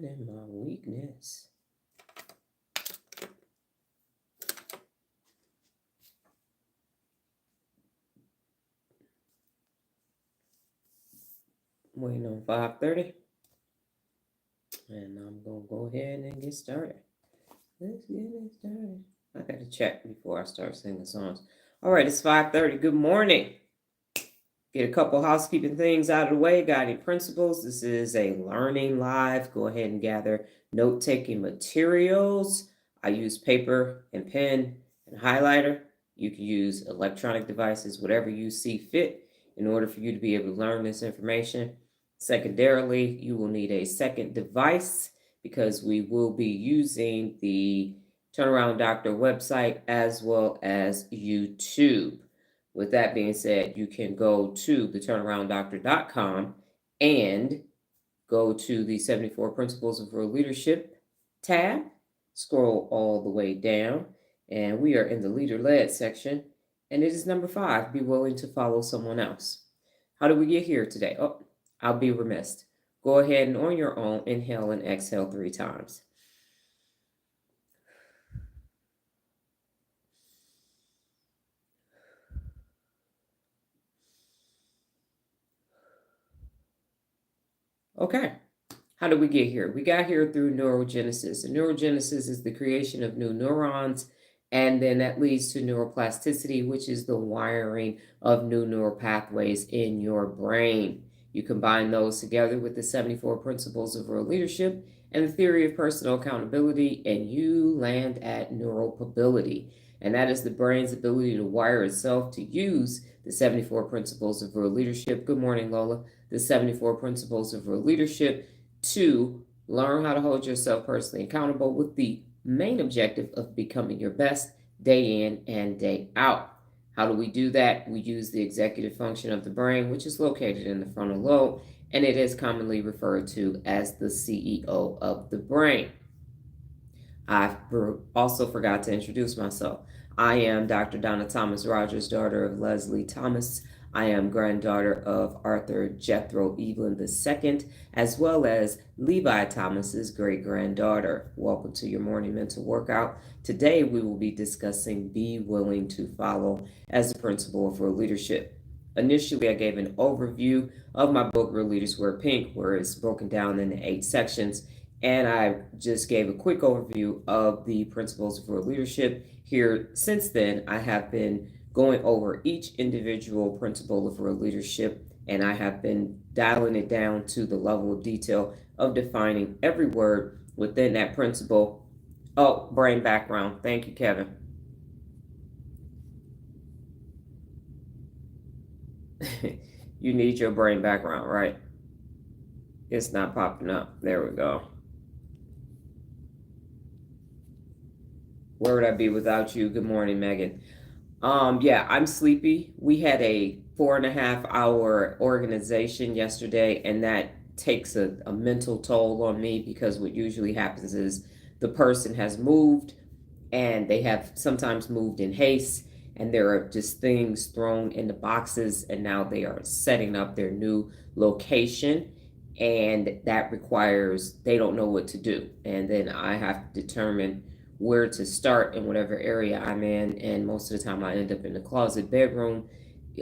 in my weakness. Waiting on 5:30. And I'm going to go ahead and get started. Let's get it started. I got to check before I start singing songs. All right, it's 5:30. Good morning. Get a couple housekeeping things out of the way. Guiding principles. This is a learning live. Go ahead and gather note-taking materials. I use paper and pen and highlighter. You can use electronic devices, whatever you see fit, in order for you to be able to learn this information. Secondarily, you will need a second device because we will be using the Turnaround Doctor website as well as YouTube. With that being said, you can go to theturnarounddoctor.com and go to the 74 Principles of Real Leadership tab, scroll all the way down, and we are in the leader-led section, and it is number 5, be willing to follow someone else. How do we get here today? Oh, I'll be remiss. Go ahead and on your own, inhale and exhale 3 times. Okay, how did we get here? We got here through neurogenesis. And neurogenesis is the creation of new neurons, and then that leads to neuroplasticity, which is the wiring of new neural pathways in your brain. You combine those together with the 74 Principles of Real Leadership and the theory of personal accountability, and you land at neuropability. And that is the brain's ability to wire itself to use the 74 Principles of Real Leadership. Good morning, Lola. The 74 Principles of Real Leadership to learn how to hold yourself personally accountable with the main objective of becoming your best day in and day out. How do we do that? We use the executive function of the brain, which is located in the frontal lobe, and it is commonly referred to as the CEO of the brain. I also forgot to introduce myself. I am Dr. Donna Thomas-Rodgers, daughter of Leslie Thomas. I am granddaughter of Arthur Jethro Evelyn II, as well as Levi Thomas's great-granddaughter. Welcome to your morning mental workout. Today we will be discussing Be Willing to Follow as a principle of real leadership. Initially, I gave an overview of my book, Real Leaders Wear Pink, where it's broken down into 8 sections. And I just gave a quick overview of the principles of real leadership. Here, since then, I have been going over each individual principle of real leadership, and I have been dialing it down to the level of detail of defining every word within that principle. Oh, brain background. Thank you, Kevin. You need your brain background, right? It's not popping up. There we go. Where would I be without you? Good morning, Megan. Yeah, I'm sleepy. We had a 4.5-hour organization yesterday, and that takes a mental toll on me because what usually happens is the person has moved and they have sometimes moved in haste, and there are just things thrown in the boxes, and now they are setting up their new location, and that requires, they don't know what to do. And then I have to determine where to start in whatever area I'm in, and most of the time I end up in the closet bedroom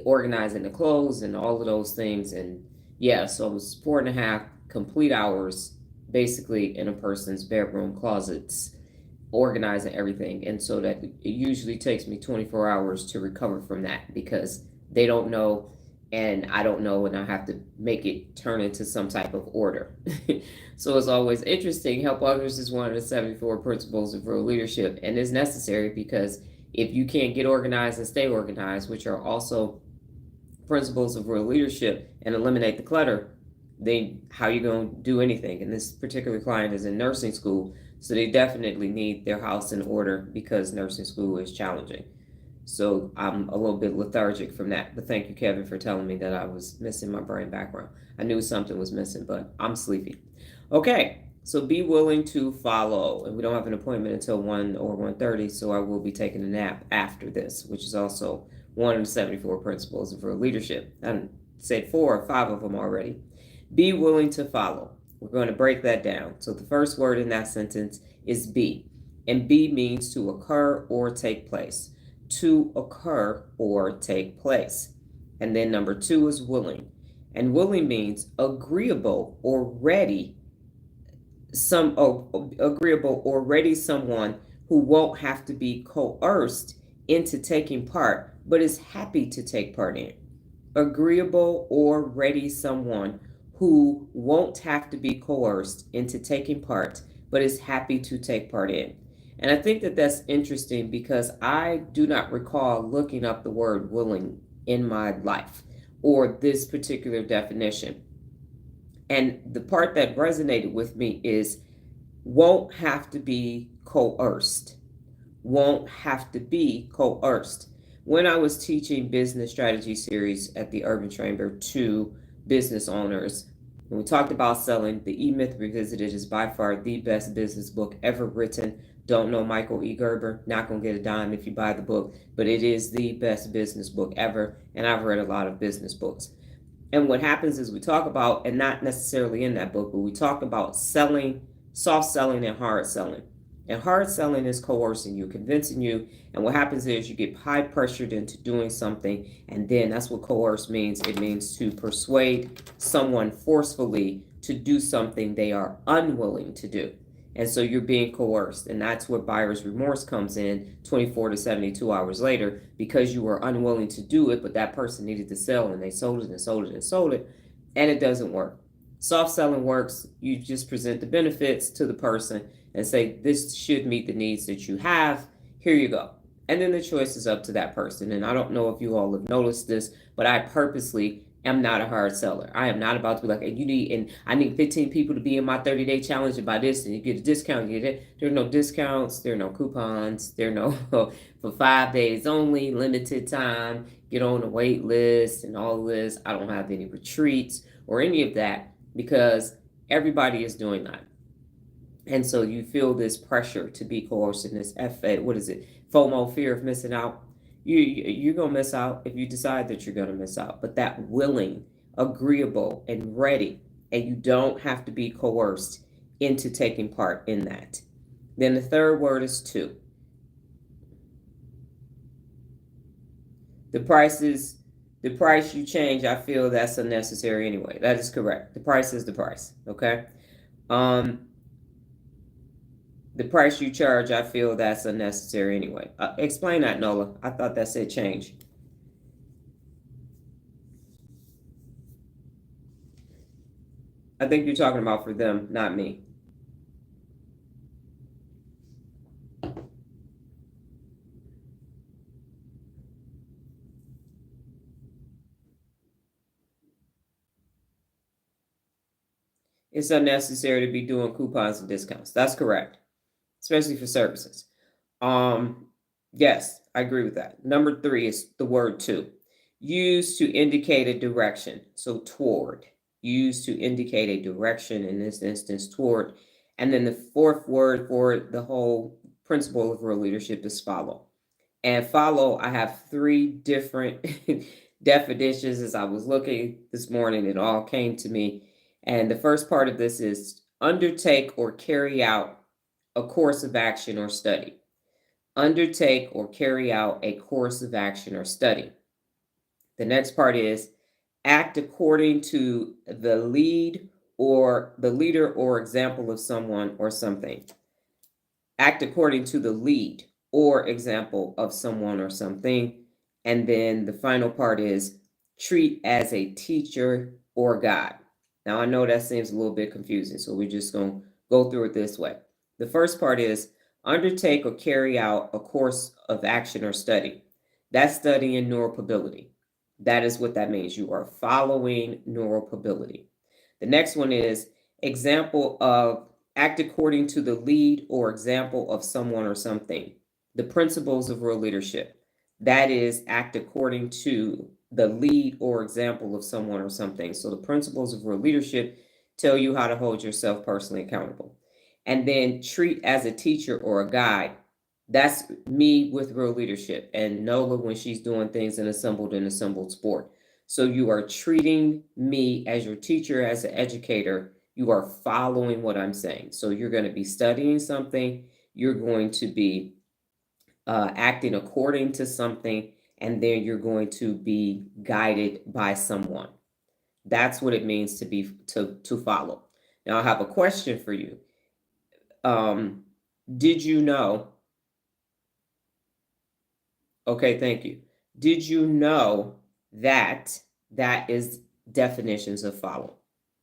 organizing the clothes and all of those things. And yeah, so it was 4.5 complete hours basically in a person's bedroom closets organizing everything. And so that it usually takes me 24 hours to recover from that because they don't know and I don't know, and I have to make it turn into some type of order. So it's always interesting. Help others is one of the 74 principles of real leadership, and it's necessary because if you can't get organized and stay organized, which are also principles of real leadership, and eliminate the clutter, then how are you going to do anything? And this particular client is in nursing school, so they definitely need their house in order because nursing school is challenging. So I'm a little bit lethargic from that. But thank you, Kevin, for telling me that I was missing my brain background. I knew something was missing, but I'm sleepy. Okay, so be willing to follow. And we don't have an appointment until 1 or 1:30, so I will be taking a nap after this, which is also one of the 74 principles of real leadership. I said 4 or 5 of them already. Be willing to follow. We're going to break that down. So the first word in that sentence is be. And be means to occur or take place. To occur or take place. And then number 2 is willing. And willing means agreeable or ready. Agreeable or ready someone who won't have to be coerced into taking part, but is happy to take part in. Agreeable or ready someone who won't have to be coerced into taking part, but is happy to take part in. And I think that that's interesting because I do not recall looking up the word willing in my life or this particular definition. And the part that resonated with me is won't have to be coerced. Won't have to be coerced. When I was teaching business strategy series at the Urban Chamber to business owners, when we talked about selling, the E-Myth Revisited is by far the best business book ever written. Don't know Michael E. Gerber, not going to get a dime if you buy the book, but it is the best business book ever, and I've read a lot of business books. And what happens is we talk about, and not necessarily in that book, but we talk about selling, soft selling and hard selling. And hard selling is coercing you, convincing you. And what happens is you get high pressured into doing something. And then that's what coerce means. It means to persuade someone forcefully to do something they are unwilling to do. And so you're being coerced. And that's where buyer's remorse comes in 24 to 72 hours later, because you were unwilling to do it, but that person needed to sell and they sold it and sold it and sold it. And it doesn't work. Soft selling works. You just present the benefits to the person and say, this should meet the needs that you have. Here you go. And then the choice is up to that person. And I don't know if you all have noticed this, but I purposely am not a hard seller. I am not about to be like, I need 15 people to be in my 30-day challenge and buy this, and you get a discount. You get it. There are no discounts. There are no coupons. There are no for 5 days only, limited time, get on the wait list and all this. I don't have any retreats or any of that because everybody is doing that. And so you feel this pressure to be coerced in this FOMO, fear of missing out. You're going to miss out if you decide that you're going to miss out. But that willing, agreeable, and ready, and you don't have to be coerced into taking part in that. Then the third word is to. The price you change, I feel that's unnecessary anyway. That is correct. The price is the price, okay? The price you charge, I feel that's unnecessary anyway. Explain that, Nola. I thought that said change. I think you're talking about for them, not me. It's unnecessary to be doing coupons and discounts. That's correct, especially for services. Yes, I agree with that. Number 3 is the word to. Used to indicate a direction. So toward. Used to indicate a direction, in this instance, toward. And then the fourth word for the whole principle of real leadership is follow. And follow, I have 3 different definitions. As I was looking this morning, it all came to me. And the first part of this is undertake or carry out a course of action or study. Undertake or carry out a course of action or study. The next part is act according to the leader or example of someone or something. Act according to the lead or example of someone or something. And then the final part is treat as a teacher or guide. Now, I know that seems a little bit confusing, so we're just going to go through it this way. The first part is undertake or carry out a course of action or study. That's studying neuropability. That is what that means. You are following neuropability. The next one is example of act according to the lead or example of someone or something. The principles of real leadership. That is act according to the lead or example of someone or something. So the principles of real leadership tell you how to hold yourself personally accountable. And then treat as a teacher or a guide. That's me with real leadership, and Nola when she's doing things in assembled sport. So you are treating me as your teacher, as an educator, You are following what I'm saying. So you're going to be studying something, you're going to be acting according to something, and then you're going to be guided by someone. That's what it means to follow. Now I have a question for you. Did you know? Okay, thank you. Did you know that that is definitions of follow?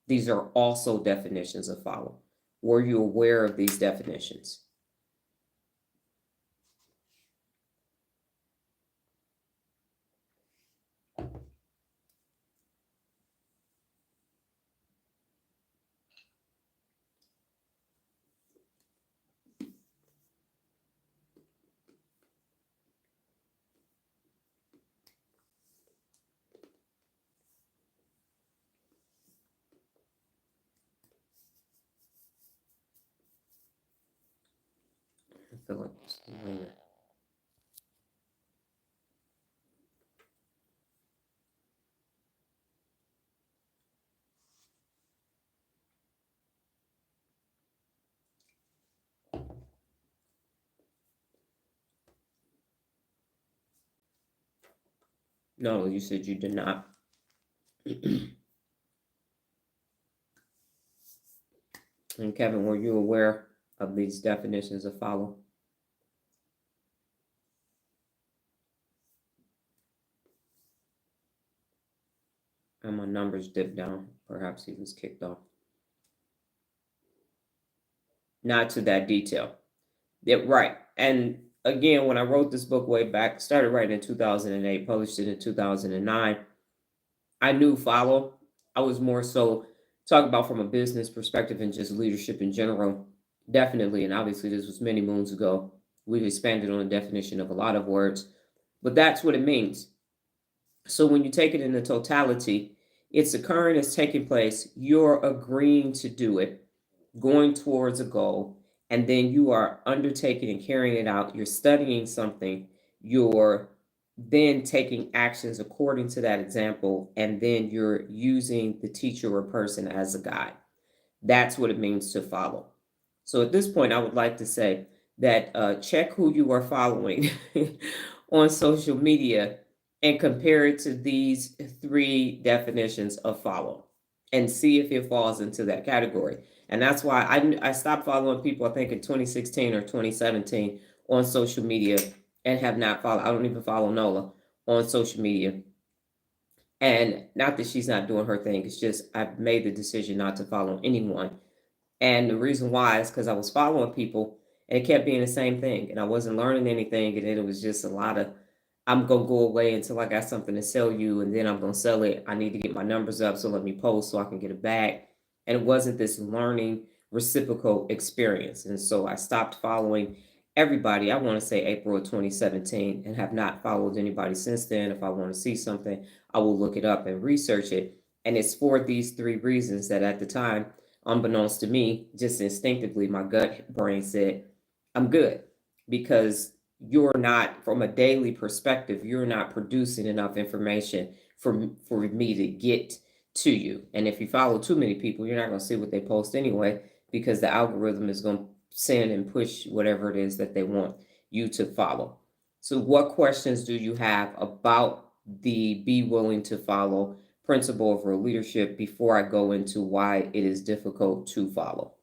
These are also definitions of follow. Were you aware of these definitions? I feel like no, you said you did not. And Kevin, were you aware of these definitions of follow? And my numbers dipped down. Perhaps he was kicked off. Not to that detail. Yeah, right. And again, when I wrote this book way back, started writing in 2008, published it in 2009, I knew follow. I was more so talking about from a business perspective and just leadership in general. Definitely. And obviously, this was many moons ago. We've expanded on the definition of a lot of words, but that's what it means. So when you take it in the totality, it's occurring, it's taking place, you're agreeing to do it, going towards a goal, and then you are undertaking and carrying it out. You're studying something, you're then taking actions according to that example, and then you're using the teacher or person as a guide. That's what it means to follow. So at this point, I would like to say that check who you are following on social media and compare it to these three definitions of follow and see if it falls into that category. And that's why I stopped following people, I think in 2016 or 2017 on social media and have not followed. I don't even follow Nola on social media. And not that she's not doing her thing, it's just I've made the decision not to follow anyone. And the reason why is because I was following people and it kept being the same thing. And I wasn't learning anything. And then it was just a lot of, I'm going to go away until I got something to sell you. And then I'm going to sell it. I need to get my numbers up. So let me post so I can get it back. And it wasn't this learning reciprocal experience. And so I stopped following everybody. I want to say April of 2017 and have not followed anybody since then. If I want to see something, I will look it up and research it. And it's for these three reasons that at the time, unbeknownst to me, just instinctively, my gut brain said, I'm good because you're not, from a daily perspective, you're not producing enough information for me to get to you. And if you follow too many people, you're not going to see what they post anyway, because the algorithm is going to send and push whatever it is that they want you to follow. So, what questions do you have about the be willing to follow principle of real leadership before I go into why it is difficult to follow?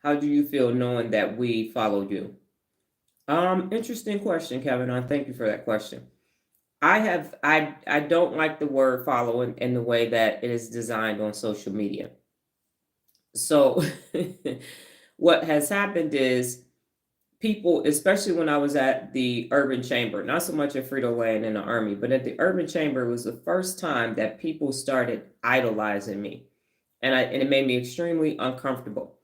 How do you feel knowing that we follow you? Interesting question, Kevin. I thank you for that question. I don't like the word follow in the way that it is designed on social media. So what has happened is people, especially when I was at the urban chamber, not so much at Frito-Lay and in the army, but at the urban chamber, it was the first time that people started idolizing me. And it made me extremely uncomfortable.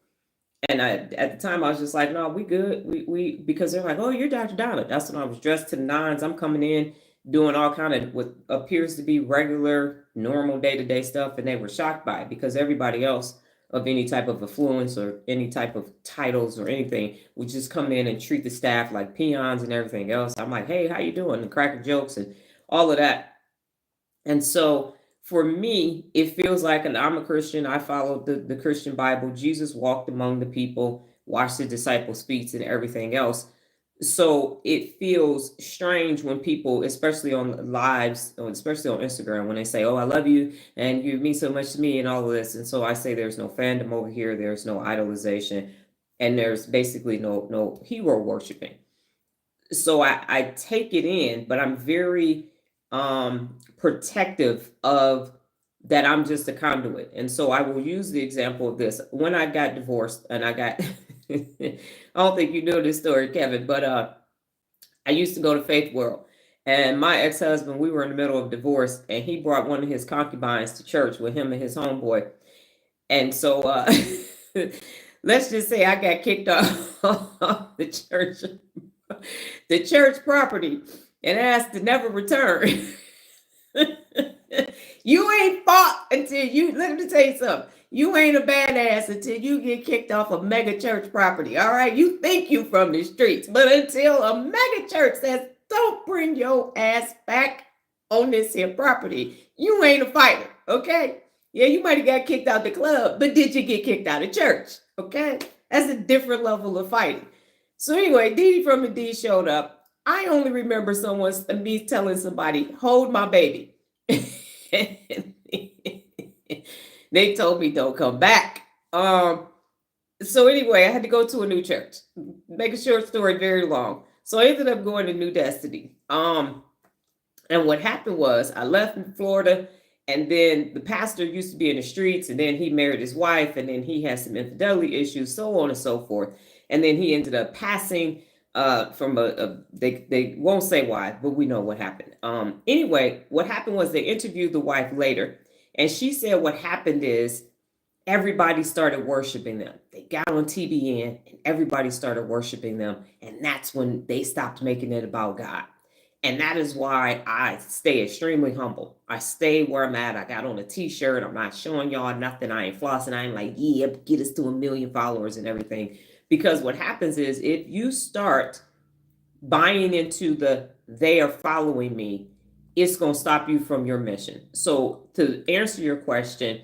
And at the time I was just like, no, we good. We because they're like, oh, you're Dr. Donna. That's when I was dressed to the nines. I'm coming in doing all kind of what appears to be regular, normal day-to-day stuff, and they were shocked by it because everybody else of any type of affluence or any type of titles or anything would just come in and treat the staff like peons and everything else. I'm like, hey, how you doing? And cracking jokes and all of that. And so for me, it feels like, and I'm a Christian, I follow the Christian Bible. Jesus walked among the people, washed the disciples' feet, and everything else. So it feels strange when people, especially on lives, or especially on Instagram, when they say, oh, I love you and you mean so much to me and all of this. And so I say there's no fandom over here, there's no idolization, and there's basically no hero worshiping. So I take it in, but I'm very protective of that. I'm just a conduit. And so I will use the example of this. When I got divorced and I got I don't think you know this story, Kevin, but I used to go to Faith World. And my ex-husband, we were in the middle of divorce, and he brought one of his concubines to church with him and his homeboy. And so let's just say I got kicked off the church the church property and asked to never return. You ain't fought until you, let me tell you something. You ain't a badass until you get kicked off a mega church property. All right. You think you from the streets, but until a mega church says, don't bring your ass back on this here property, you ain't a fighter. Okay. Yeah, you might have got kicked out the club, but did you get kicked out of church? Okay. That's a different level of fighting. So anyway, Dee from the D showed up. I only remember me telling somebody, hold my baby. They told me don't come back. So anyway, I had to go to a new church. Make a short story very long. So I ended up going to New Destiny. And what happened was I left in Florida, and then the pastor used to be in the streets, and then he married his wife, and then he had some infidelity issues, so on and so forth. And then he ended up passing from they won't say why, but we know what happened. Anyway, what happened was they interviewed the wife later, and she said what happened is everybody started worshiping them. They got on TBN and everybody started worshiping them, and that's when they stopped making it about God. And that is why I stay extremely humble. I stay where I'm at. I got on a t-shirt. I'm not showing y'all nothing. I ain't flossing. I ain't like, yeah, get us to 1 million followers and everything. Because what happens is if you start buying into they are following me, it's going to stop you from your mission. So to answer your question,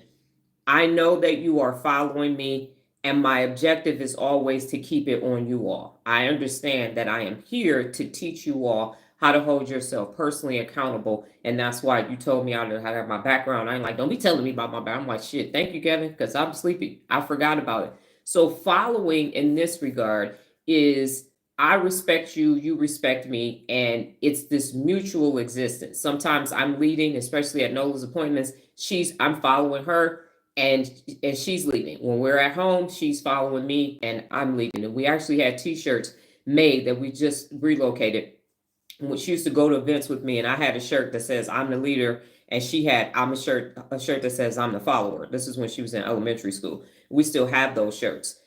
I know that you are following me, and my objective is always to keep it on you all. I understand that I am here to teach you all how to hold yourself personally accountable, and that's why you told me I have my background. I ain't like, don't be telling me about my background. I'm like, shit, thank you, Kevin, because I'm sleepy. I forgot about it. So following in this regard is I respect you, you respect me, and it's this mutual existence. Sometimes I'm leading, especially at Nola's appointments. I'm following her, and she's leading. When we're at home, she's following me, and I'm leading. And we actually had T-shirts made that we just relocated. She used to go to events with me, and I had a shirt that says I'm the leader, and she had a shirt that says I'm the follower. This is when she was in elementary school. We still have those shirts.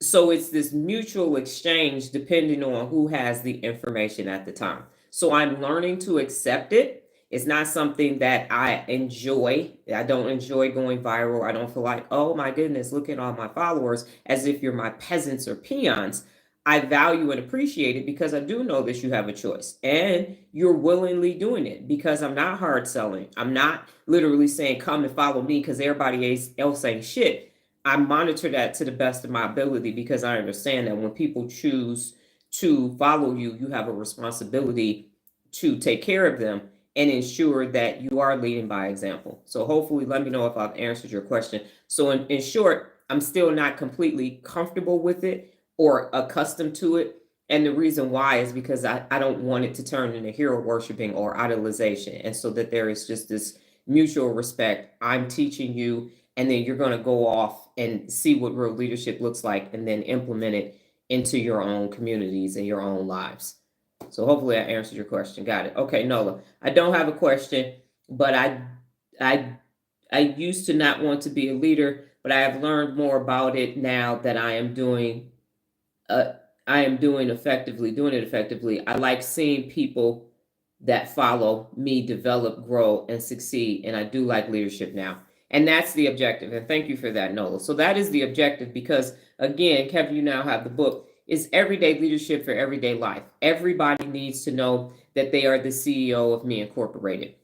So it's this mutual exchange depending on who has the information at the time. So I'm learning to accept it. It's not something that I enjoy. I don't enjoy going viral. I don't feel like, oh my goodness, look at all my followers, as if you're my peasants or peons. I value and appreciate it because I do know that you have a choice and you're willingly doing it, because I'm not hard selling. I'm not literally saying, come and follow me because everybody else ain't shit. I monitor that to the best of my ability because I understand that when people choose to follow you, you have a responsibility to take care of them and ensure that you are leading by example. So hopefully, let me know if I've answered your question. So in short, I'm still not completely comfortable with it or accustomed to it. And the reason why is because I don't want it to turn into hero worshiping or idolization. And so that there is just this mutual respect. I'm teaching you, and then you're going to go off and see what real leadership looks like and then implement it into your own communities and your own lives. So hopefully I answered your question. Got it. Okay, Nola. I don't have a question, but I I used to not want to be a leader, but I have learned more about it now that uh, I am doing it effectively. I like seeing people that follow me develop, grow, and succeed. And I do like leadership now. And that's the objective. And thank you for that, Nola. So that is the objective because, again, Kevin, you now have the book. It's everyday leadership for everyday life. Everybody needs to know that they are the CEO of Me Incorporated.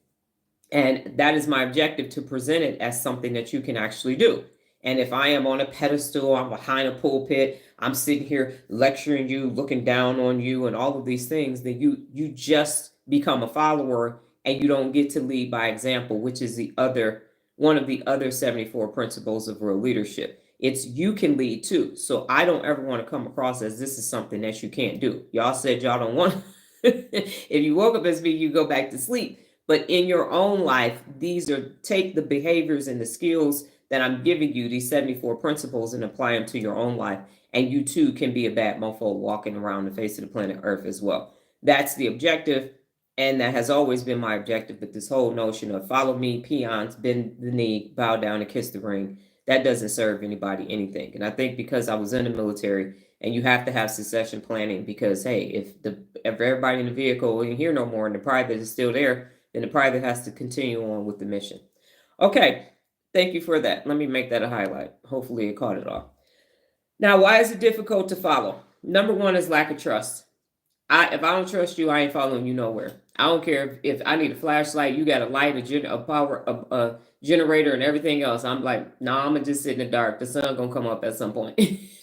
And that is my objective, to present it as something that you can actually do. And if I am on a pedestal, I'm behind a pulpit, I'm sitting here lecturing you, looking down on you, and all of these things, then you just become a follower and you don't get to lead by example, which is the other one of the other 74 principles of real leadership. It's you can lead too. So I don't ever want to come across as this is something that you can't do. Y'all said y'all don't want if you woke up as me, you go back to sleep. But in your own life, these are take the behaviors and the skills that I'm giving you, these 74 principles, and apply them to your own life. And you too can be a bad mofo walking around the face of the planet Earth as well. That's the objective. And that has always been my objective. But this whole notion of follow me, peons, bend the knee, bow down and kiss the ring, that doesn't serve anybody anything. And I think because I was in the military, and you have to have succession planning, because hey, if everybody in the vehicle ain't here no more and the private is still there, then the private has to continue on with the mission. Okay, thank you for that. Let me make that a highlight. Hopefully it caught it all. Now, why is it difficult to follow? Number one is lack of trust. If I don't trust you, I ain't following you nowhere. I don't care if I need a flashlight, you got a light, a power, a generator, and everything else. I'm like, no, I'm gonna just sit in the dark. The sun gonna come up at some point.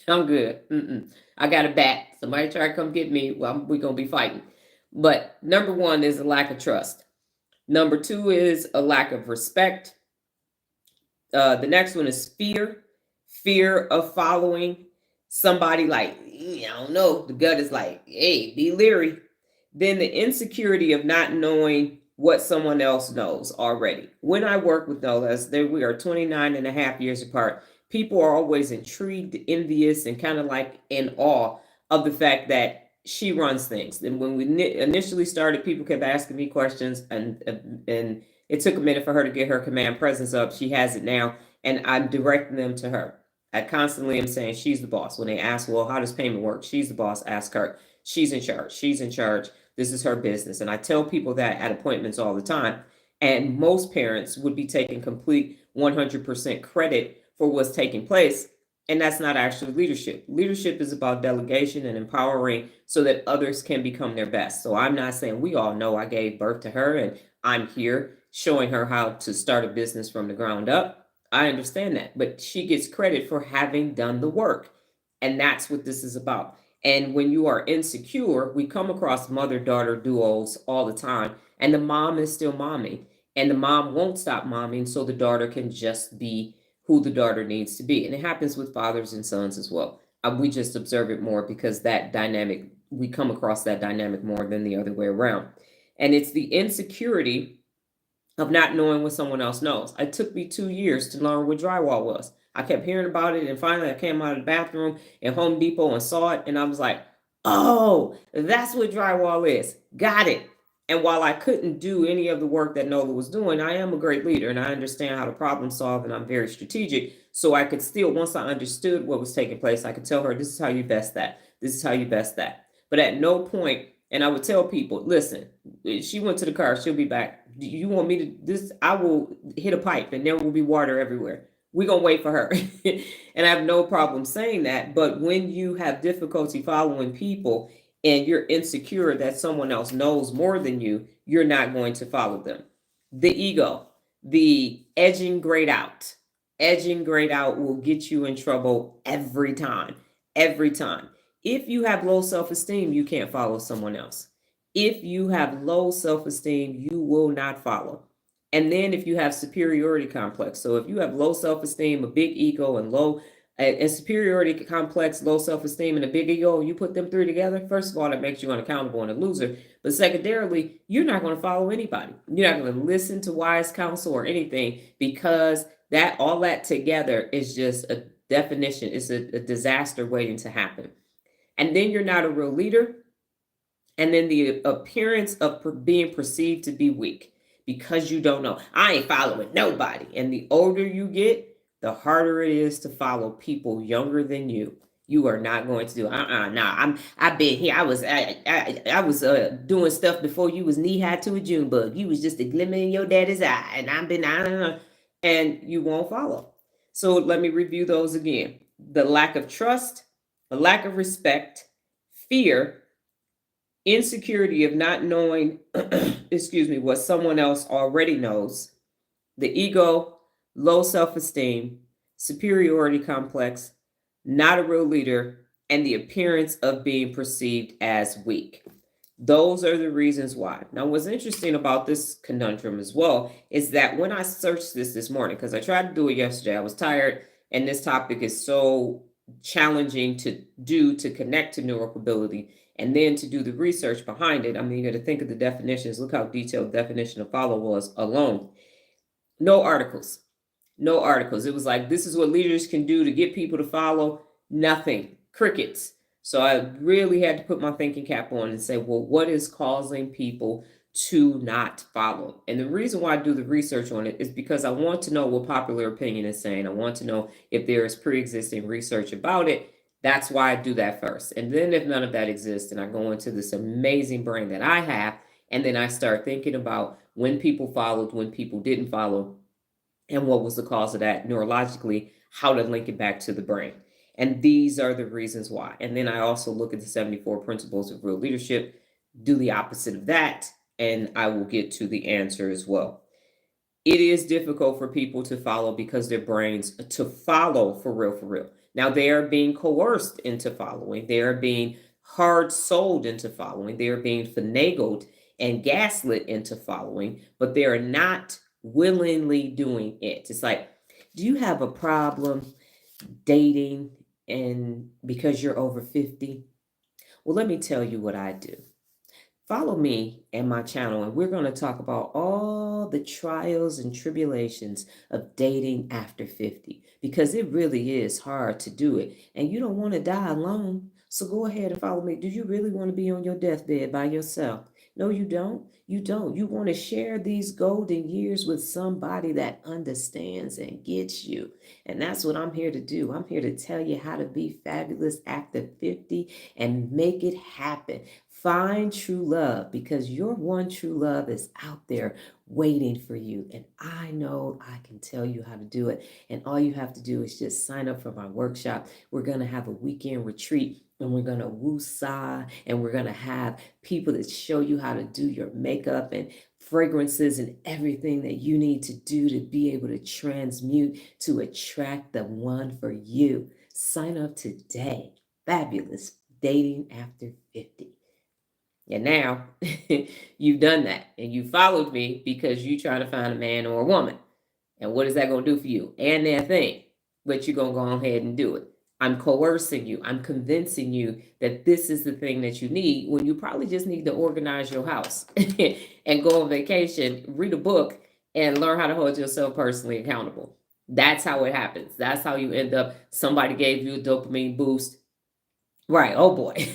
I'm good. I got a bat. Somebody try to come get me. Well, we're gonna be fighting. But number one is a lack of trust. Number two is a lack of respect. The next one is fear of following somebody. Like, I don't know, the gut is like, hey, be leery. Then the insecurity of not knowing what someone else knows already. When I work with Nolas, we are 29 and a half years apart. People are always intrigued, envious, and kind of like in awe of the fact that she runs things. And when we initially started, people kept asking me questions, and it took a minute for her to get her command presence up. She has it now, and I'm directing them to her. I constantly am saying she's the boss. When they ask, well, how does payment work? She's the boss. Ask her. She's in charge. She's in charge. This is her business. And I tell people that at appointments all the time. And most parents would be taking complete 100% credit for what's taking place. And that's not actually leadership. Leadership is about delegation and empowering so that others can become their best. So I'm not saying, we all know I gave birth to her and I'm here showing her how to start a business from the ground up. I understand that, but she gets credit for having done the work. And that's what this is about. And when you are insecure, we come across mother-daughter duos all the time. And the mom is still momming. And the mom won't stop momming, so the daughter can just be who the daughter needs to be. And it happens with fathers and sons as well. We just observe it more because that dynamic, we come across that dynamic more than the other way around. And it's the insecurity of not knowing what someone else knows. It took me 2 years to learn what drywall was. I kept hearing about it, and finally I came out of the bathroom in Home Depot and saw it, and I was like, oh, that's what drywall is. Got it. And while I couldn't do any of the work that Nola was doing, I am a great leader, and I understand how to problem solve, and I'm very strategic. So I could still, once I understood what was taking place, I could tell her, this is how you best that. This is how you best that. But at no point, and I would tell people, listen, she went to the car, she'll be back. Do you want me to this? I will hit a pipe and there will be water everywhere. We're going to wait for her. And I have no problem saying that. But when you have difficulty following people and you're insecure that someone else knows more than you, you're not going to follow them. The ego, the edging grade out. Edging grade out will get you in trouble every time. Every time. If you have low self-esteem, you can't follow someone else. If you have low self-esteem, you will not follow. And then if you have superiority complex, so if you have low self-esteem, a big ego, and low A superiority complex, low self-esteem, and a big ego, you put them three together, first of all, that makes you unaccountable and a loser. But secondarily, you're not going to follow anybody. You're not going to listen to wise counsel or anything, because that all that together is just a definition. It's a disaster waiting to happen. And then you're not a real leader. And then the appearance of being perceived to be weak because you don't know. I ain't following nobody. And the older you get, the harder it is to follow people younger than you. You are not going to do I've been here. I was doing stuff before you was knee high to a June bug. You was just a glimmer in your daddy's eye, and and you won't follow. So let me review those again: the lack of trust, the lack of respect, fear, insecurity of not knowing, excuse me, what someone else already knows, the ego, low self-esteem, superiority complex, not a real leader, and the appearance of being perceived as weak. Those are the reasons why. Now, what's interesting about this conundrum as well is that when I searched this morning, because I tried to do it yesterday, I was tired, and this topic is so challenging to do, to connect to neuropability, and then to do the research behind it. I mean, you got to think of the definitions. Look how detailed the definition of follow was alone. No articles. No articles. It was like, this is what leaders can do to get people to follow. Nothing. Crickets. So I really had to put my thinking cap on and say, well, what is causing people to not follow? And the reason why I do the research on it is because I want to know what popular opinion is saying. I want to know if there is pre-existing research about it. That's why I do that first. And then if none of that exists, and I go into this amazing brain that I have, and then I start thinking about when people followed, when people didn't follow, and what was the cause of that neurologically, how to link it back to the brain. And these are the reasons why. And then I also look at the 74 principles of real leadership, do the opposite of that, and I will get to the answer as well. It is difficult for people to follow because their brains to follow for real. Now they are being coerced into following. They are being hard sold into following. They are being finagled and gaslit into following, but they are not willingly doing it. It's like, do you have a problem dating and because you're over 50? Well, let me tell you what I do. Follow me and my channel, and we're going to talk about all the trials and tribulations of dating after 50, because it really is hard to do it, and you don't want to die alone. So go ahead and follow me. Do you really want to be on your deathbed by yourself? No, you don't. You don't. You want to share these golden years with somebody that understands and gets you. And that's what I'm here to do. I'm here to tell you how to be fabulous after 50 and make it happen. Find true love, because your one true love is out there waiting for you. And I know I can tell you how to do it. And all you have to do is just sign up for my workshop. We're going to have a weekend retreat, and we're going to woo-saw, and we're going to have people that show you how to do your makeup and fragrances and everything that you need to do to be able to transmute to attract the one for you. Sign up today. Fabulous dating after 50. And now you've done that, and you followed me because you try to find a man or a woman. And what is that going to do for you and their thing? But you're going to go ahead and do it. I'm coercing you. I'm convincing you that this is the thing that you need, when you probably just need to organize your house and go on vacation, read a book, and learn how to hold yourself personally accountable. That's how it happens. That's how you end up. Somebody gave you a dopamine boost. Right. Oh boy.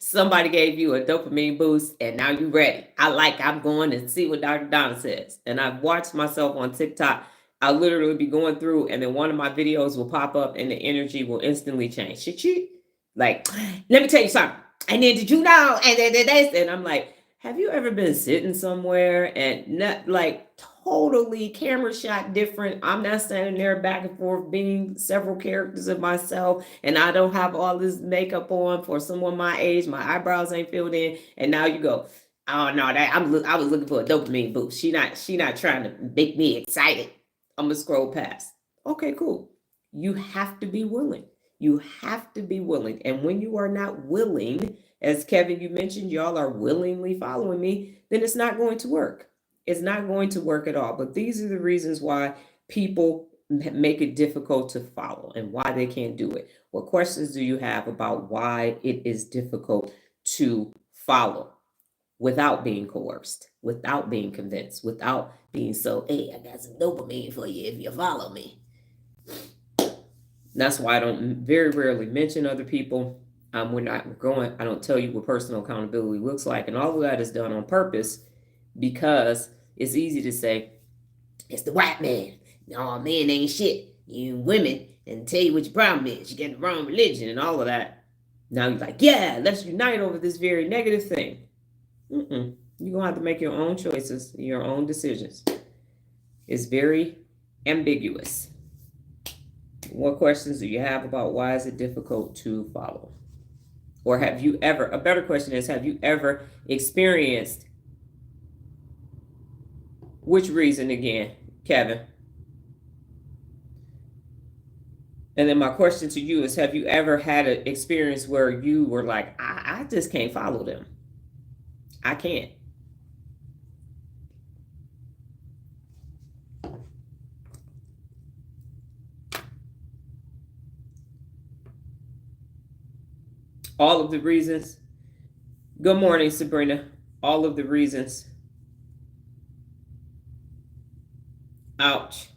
Somebody gave you a dopamine boost, and now you're ready. I'm going to see what Dr. Donna says. And I've watched myself on TikTok. I'll literally be going through, and then one of my videos will pop up and the energy will instantly change. Like, let me tell you something. And then did you know? And then this. And I'm like, have you ever been sitting somewhere and not like totally camera shot different? I'm not standing there back and forth being several characters of myself, and I don't have all this makeup on for someone my age. My eyebrows ain't filled in, and now you go, oh no, I was looking for a dopamine boost. She not trying to make me excited. I'm gonna scroll past. Okay, cool. You have to be willing. You have to be willing, and when you are not willing, as Kevin, you mentioned, y'all are willingly following me, then it's not going to work. It's not going to work at all. But these are the reasons why people make it difficult to follow and why they can't do it? What questions do you have about why it is difficult to follow without being coerced, without being convinced, without being so, hey, I got some dopamine for you if you follow me. That's why I don't very rarely mention other people. We're not going, I don't tell you what personal accountability looks like. And all of that is done on purpose because it's easy to say, it's the white man. No, men ain't shit. You women, and tell you what your problem is. You get the wrong religion and all of that. Now you're like, yeah, let's unite over this very negative thing. You're going to have to make your own choices, your own decisions. It's very ambiguous. What questions do you have about why is it difficult to follow? Or have you ever, a better question is, have you ever experienced, which reason again, Kevin? And then my question to you is, have you ever had an experience where you were like, I just can't follow them. I can't. All of the reasons. Good morning, Sabrina. All of the reasons. Ouch.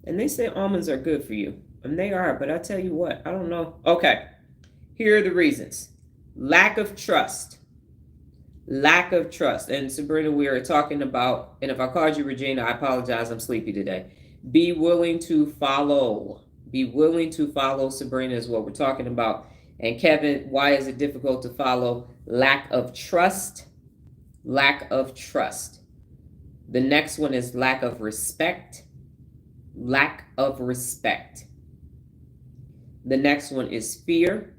And they say almonds are good for you. And they are, but I tell you what, I don't know. Okay. Here are the reasons. Lack of trust. Lack of trust. And Sabrina, we are talking about, and if I called you Regina, I apologize, I'm sleepy today. Be willing to follow. Be willing to follow, Sabrina, is what we're talking about. And Kevin, why is it difficult to follow? Lack of trust. Lack of trust. The next one is lack of respect. Lack of respect. The next one is fear.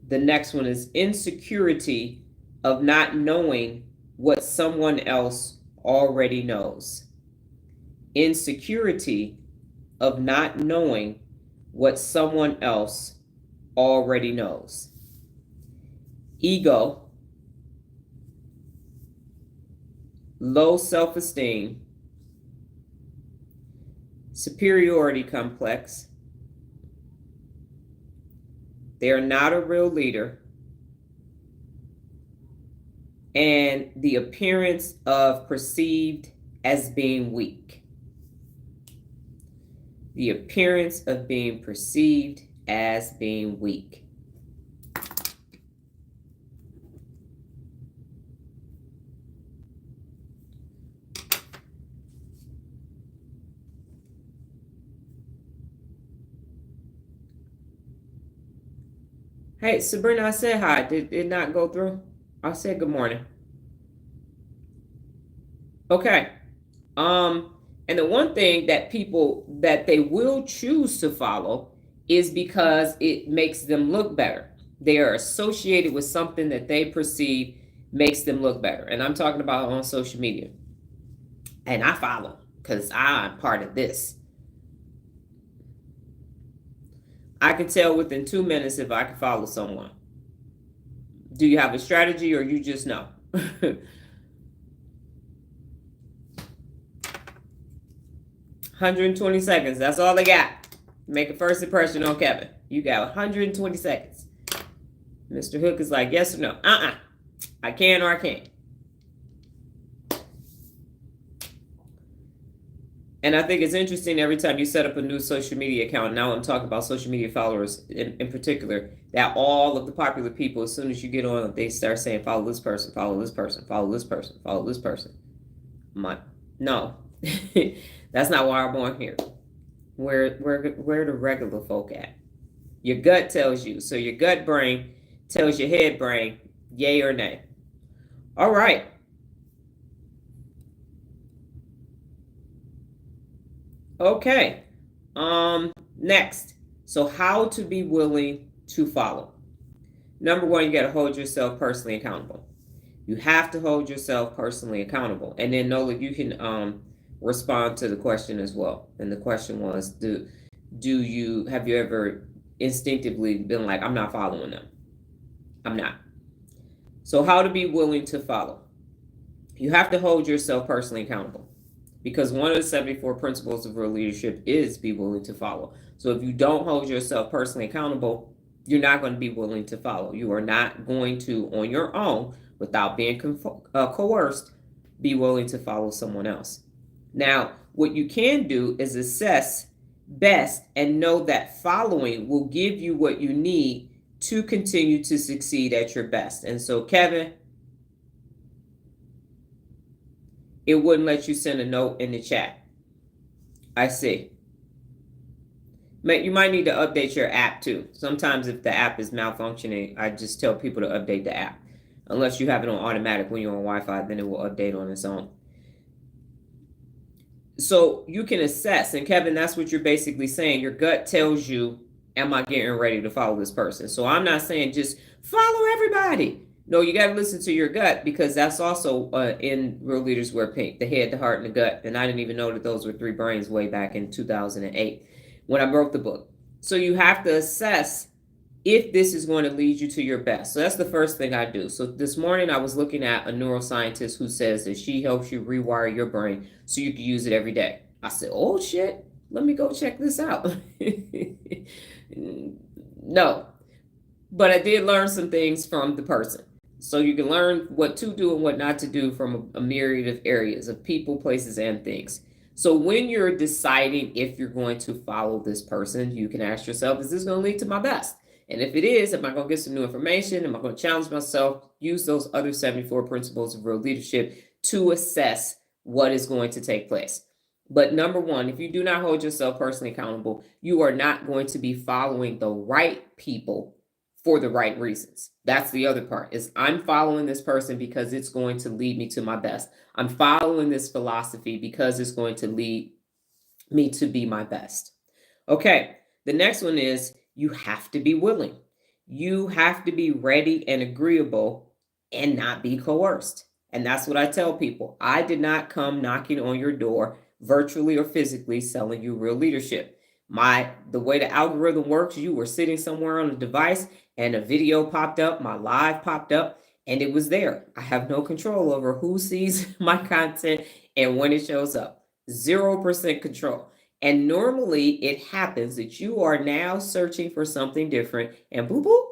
The next one is insecurity of not knowing what someone else already knows. Insecurity of not knowing what someone else already knows. Ego, low self-esteem, superiority complex. They're not a real leader. And the appearance of perceived as being weak. The appearance of being perceived as being weak. Hey, Sabrina, I said hi. Did it not go through? I said good morning. Okay. And the one thing that people that they will choose to follow is because it makes them look better. They are associated with something that they perceive makes them look better. And I'm talking about on social media. And I follow because I'm part of this. I can tell within 2 minutes if I can follow someone. Do you have a strategy or you just know? 120 seconds. That's all I got. Make a first impression on Kevin. You got 120 seconds. Mr. Hook is like, yes or no? I can or I can't. And I think it's interesting every time you set up a new social media account, now I'm talking about social media followers in particular, that all of the popular people, as soon as you get on, they start saying, follow this person, follow this person, follow this person, follow this person. No, that's not why I'm on here. Where the regular folk at? Your gut tells you. So your gut brain tells your head brain, yay or nay. All right. Okay. Next. So how to be willing to follow. Number one, you got to hold yourself personally accountable. You have to hold yourself personally accountable. And then Nola, you can respond to the question as well. And the question was, do have you ever instinctively been like, I'm not following them? I'm not. So how to be willing to follow? You have to hold yourself personally accountable, because one of the 74 principles of real leadership is be willing to follow. So if you don't hold yourself personally accountable, you're not going to be willing to follow. You are not going to, on your own, without being coerced, be willing to follow someone else. Now, what you can do is assess best and know that following will give you what you need to continue to succeed at your best. And so, Kevin, it wouldn't let you send a note in the chat. I see. You might need to update your app too. Sometimes if the app is malfunctioning, I just tell people to update the app. Unless you have it on automatic when you're on Wi-Fi, then it will update on its own. So you can assess, and Kevin, that's what you're basically saying. Your gut tells you, am I getting ready to follow this person? So I'm not saying just follow everybody. No, you got to listen to your gut, because that's also in Real Leaders Wear Pink, the head, the heart, and the gut. And I didn't even know that those were three brains way back in 2008 when I wrote the book. So you have to assess if this is going to lead you to your best. So that's the first thing I do. So this morning I was looking at a neuroscientist who says that she helps you rewire your brain so you can use it every day. I said, oh shit, let me go check this out. No, but I did learn some things from the person. So you can learn what to do and what not to do from a myriad of areas of people, places, and things. So when you're deciding if you're going to follow this person, you can ask yourself, is this going to lead to my best? And if it is, am I going to get some new information? Am I going to challenge myself? Use those other 74 principles of real leadership to assess what is going to take place. But number one, if you do not hold yourself personally accountable, you are not going to be following the right people for the right reasons. That's the other part, is I'm following this person because it's going to lead me to my best. I'm following this philosophy because it's going to lead me to be my best. Okay, the next one is you have to be willing. You have to be ready and agreeable and not be coerced. And that's what I tell people. I did not come knocking on your door, virtually or physically, selling you real leadership. The way the algorithm works, you were sitting somewhere on a device and a video popped up, my live popped up, and it was there. I have no control over who sees my content and when it shows up. 0% control. And normally it happens that you are now searching for something different, and boop, boop,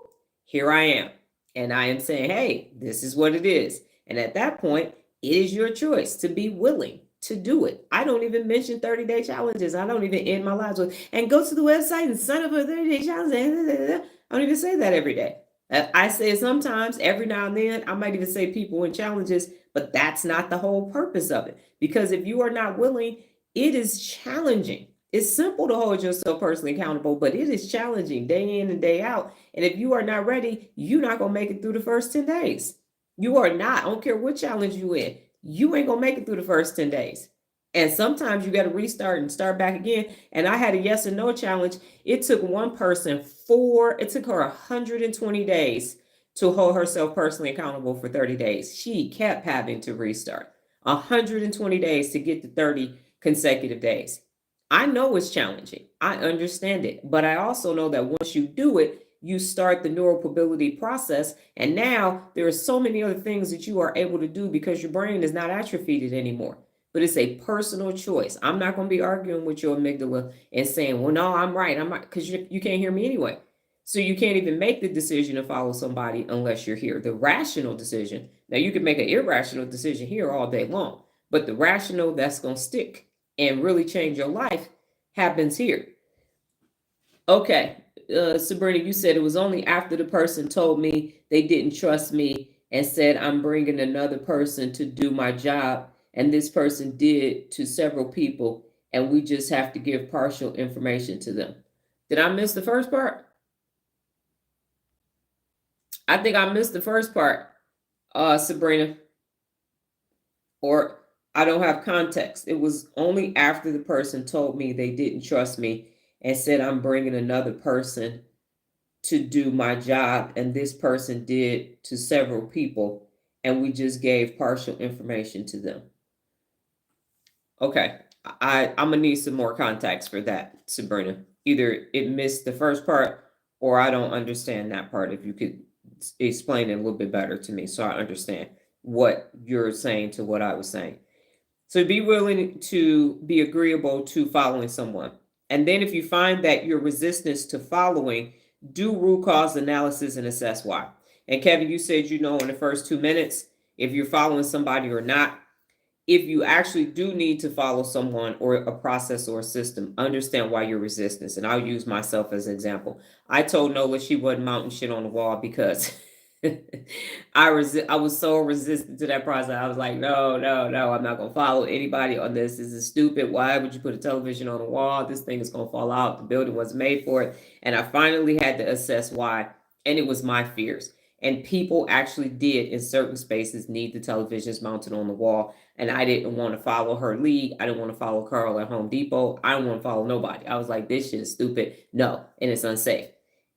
here I am. And I am saying, hey, this is what it is. And at that point, it is your choice to be willing to do it. I don't even mention 30-day challenges. I don't even end my lives with, and go to the website and sign up for a 30-day challenge. I don't even say that every day. I say it sometimes, every now and then. I might even say people in challenges, but that's not the whole purpose of it. Because if you are not willing, it is challenging. It's simple to hold yourself personally accountable, but it is challenging day in and day out. And if you are not ready, you're not going to make it through the first 10 days. You are not. I don't care what challenge you in. You ain't going to make it through the first 10 days. And sometimes you got to restart and start back again. And I had a yes and no challenge. It took one person it took her 120 days to hold herself personally accountable for 30 days. She kept having to restart. 120 days to get to 30 consecutive days. I know it's challenging. I understand it. But I also know that once you do it, you start the neuropability process. And now there are so many other things that you are able to do because your brain is not atrophied anymore. But it's a personal choice. I'm not going to be arguing with your amygdala and saying, well, no, I'm right. Because you can't hear me anyway. So you can't even make the decision to follow somebody unless you're here. The rational decision. Now you can make an irrational decision here all day long, but the rational that's going to stick and really change your life happens here. Okay, Sabrina, you said it was only after the person told me they didn't trust me and said I'm bringing another person to do my job, and this person did to several people, and we just have to give partial information to them. Did I miss the first part? I think I missed the first part, Sabrina, or I don't have context. It was only after the person told me they didn't trust me and said I'm bringing another person to do my job, and this person did to several people, and we just gave partial information to them. Okay, I'm gonna need some more context for that, Sabrina. either it missed the first part or I don't understand that part. If you could explain it a little bit better to me so I understand what you're saying to what I was saying. So be willing to be agreeable to following someone. And then if you find that your resistance to following, do root cause analysis and assess why. And Kevin, you said you know in the first 2 minutes if you're following somebody or not. If you actually do need to follow someone or a process or a system, understand why you're resistant. And I'll use myself as an example. I told Nola she wasn't mounting shit on the wall because I was so resistant to that process. I was like, no, no, no, I'm not gonna follow anybody on this. This is stupid. Why would you put a television on the wall? This thing is gonna fall out. The building wasn't made for it. And I finally had to assess why, and it was my fears. And people actually did in certain spaces need the televisions mounted on the wall. And I didn't want to follow her lead. I didn't want to follow Carl at Home Depot. I don't want to follow nobody. I was like, this shit is stupid. No, and it's unsafe.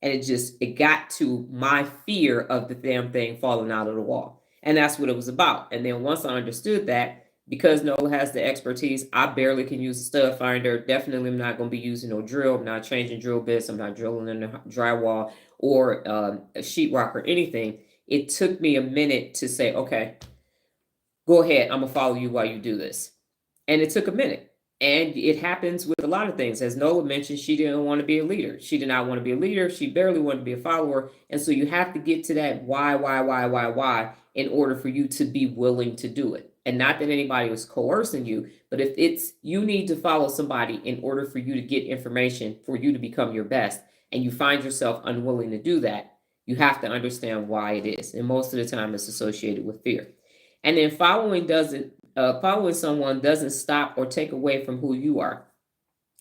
And it got to my fear of the damn thing falling out of the wall. And that's what it was about. And then once I understood that, because Nola has the expertise, I barely can use a stud finder. Definitely I'm not going to be using no drill. I'm not changing drill bits. I'm not drilling in the drywall or a sheetrock or anything. It took me a minute to say, okay, go ahead. I'm going to follow you while you do this. And it took a minute. And it happens with a lot of things. As Nola mentioned, she didn't want to be a leader. She did not want to be a leader. She barely wanted to be a follower. And so you have to get to that why in order for you to be willing to do it. And not that anybody was coercing you, but if it's you need to follow somebody in order for you to get information, for you to become your best, and you find yourself unwilling to do that, you have to understand why it is. And most of the time it's associated with fear. And then following someone doesn't stop or take away from who you are.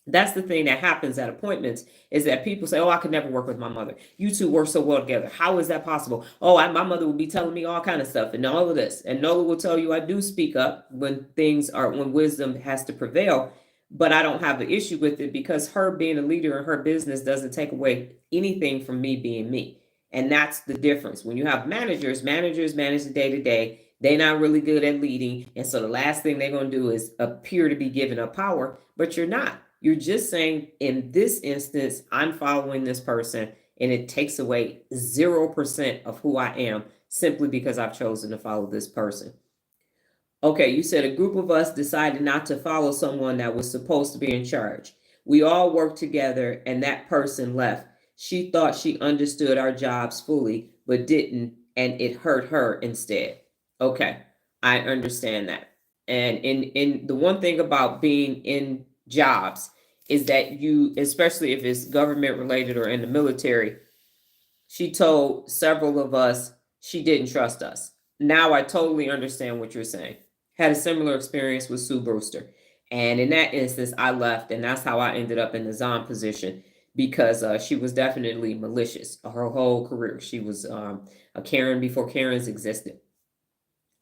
That's the thing that happens at appointments is that people say, oh, I could never work with my mother. You two work so well together. How is that possible? Oh, my mother would be telling me all kind of stuff and all of this. And Nola will tell you I do speak up when wisdom has to prevail, but I don't have an issue with it because her being a leader in her business doesn't take away anything from me being me. And that's the difference. When you have managers manage the day to day. They're not really good at leading. And so the last thing they're going to do is appear to be giving up power, but you're not. You're just saying, in this instance, I'm following this person, and it takes away 0% of who I am simply because I've chosen to follow this person. Okay, you said a group of us decided not to follow someone that was supposed to be in charge. We all worked together, and that person left. She thought she understood our jobs fully, but didn't, and it hurt her instead. Okay, I understand that. And in the one thing about being in jobs is that you, especially if it's government related or in the military, she told several of us she didn't trust us. Now I totally understand what you're saying. Had a similar experience with Sue Brewster. And in that instance, I left, and that's how I ended up in the Zom position because she was definitely malicious her whole career. She was a Karen before Karens existed.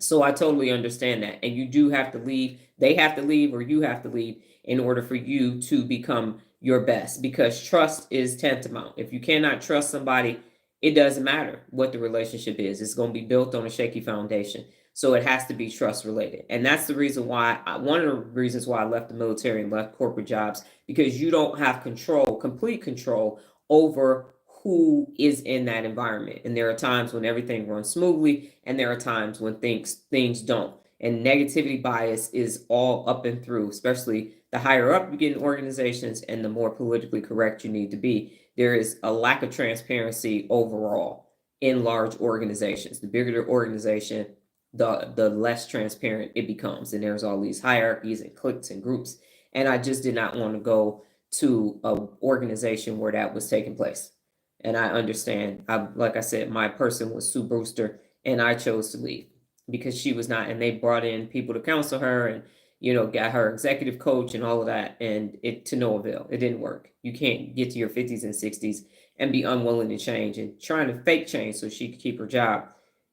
So I totally understand that. And you do have to leave. They have to leave or you have to leave in order for you to become your best because trust is tantamount. If you cannot trust somebody, it doesn't matter what the relationship is. It's going to be built on a shaky foundation. So it has to be trust related. And that's the reason why, one of the reasons why I left the military and left corporate jobs, because you don't have control, complete control over who is in that environment. And there are times when everything runs smoothly, and there are times when things don't. And negativity bias is all up and through, especially the higher up you get in organizations and the more politically correct you need to be. There is a lack of transparency overall in large organizations. The bigger the organization, the less transparent it becomes. And there's all these hierarchies and cliques and groups. And I just did not want to go to an organization where that was taking place. And I understand. Like I said, my person was Sue Brewster, and I chose to leave because she was not. And they brought in people to counsel her, and got her executive coach and all of that, and it to no avail. It didn't work. You can't get to your 50s and 60s and be unwilling to change and trying to fake change so she could keep her job.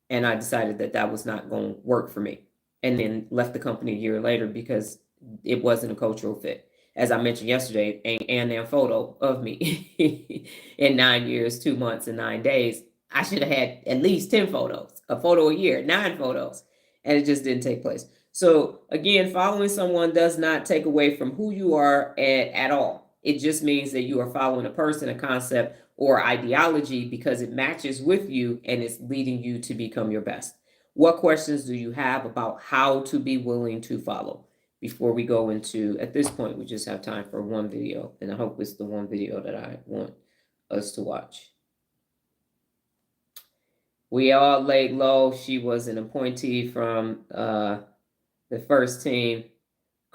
And I decided that was not going to work for me, and then left the company a year later because it wasn't a cultural fit. As I mentioned yesterday, and photo of me in 9 years, 2 months, and 9 days. I should have had at least 10 photos, a photo a year, 9 photos, and it just didn't take place. So again, following someone does not take away from who you are at all. It just means that you are following a person, a concept, or ideology because it matches with you and it's leading you to become your best. What questions do you have about how to be willing to follow? Before we go into, at this point, we just have time for one video, and I hope it's the one video that I want us to watch. We all laid low. She was an appointee from the first team.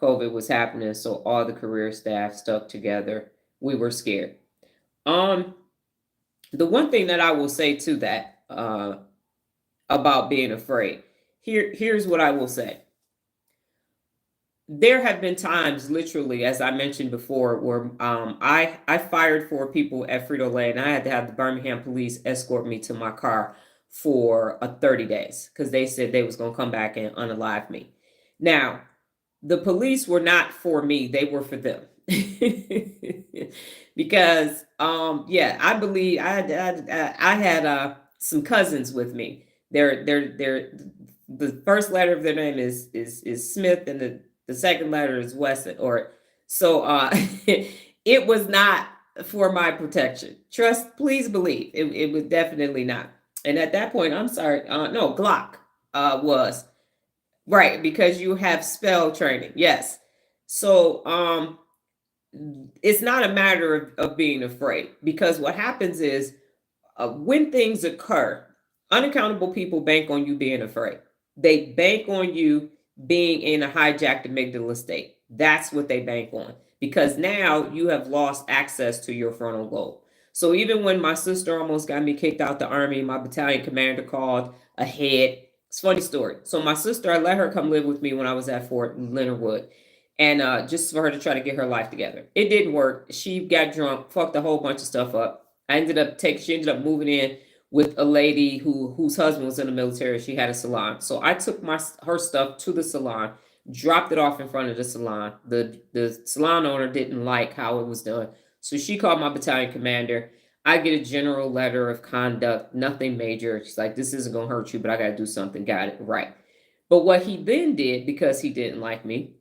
COVID was happening, so all the career staff stuck together. We were scared. The one thing that I will say to that about being afraid, here's what I will say. There have been times, literally, as I mentioned before, where I fired for people at Frito-Lay, and I had to have the Birmingham police escort me to my car for 30 days because they said they was going to come back and unalive me. Now, the police were not for me, they were for them. Because I believe I had some cousins with me. They're the first letter of their name is Smith, and the second letter is Wesson, or so it was not for my protection. Trust, please believe it was definitely not. And at that point, I'm sorry, no, Glock was right, because you have spell training. Yes. So it's not a matter of being afraid, because what happens is when things occur, unaccountable people bank on you being afraid. They bank on you being in a hijacked amygdala state. That's what they bank on, because now you have lost access to your frontal lobe. So even when my sister almost got me kicked out the Army, my battalion commander called ahead. It's a funny story. So my sister, I let her come live with me when I was at Fort Leonard Wood, and just for her to try to get her life together. It didn't work. She got drunk, fucked a whole bunch of stuff up. She ended up moving in with a lady whose husband was in the military. She had a salon. So I took her stuff to the salon, dropped it off in front of the salon. The salon owner didn't like how it was done. So she called my battalion commander. I get a general letter of conduct, nothing major. She's like, this isn't going to hurt you, but I got to do something. Got it. Right. But what he then did, because he didn't like me,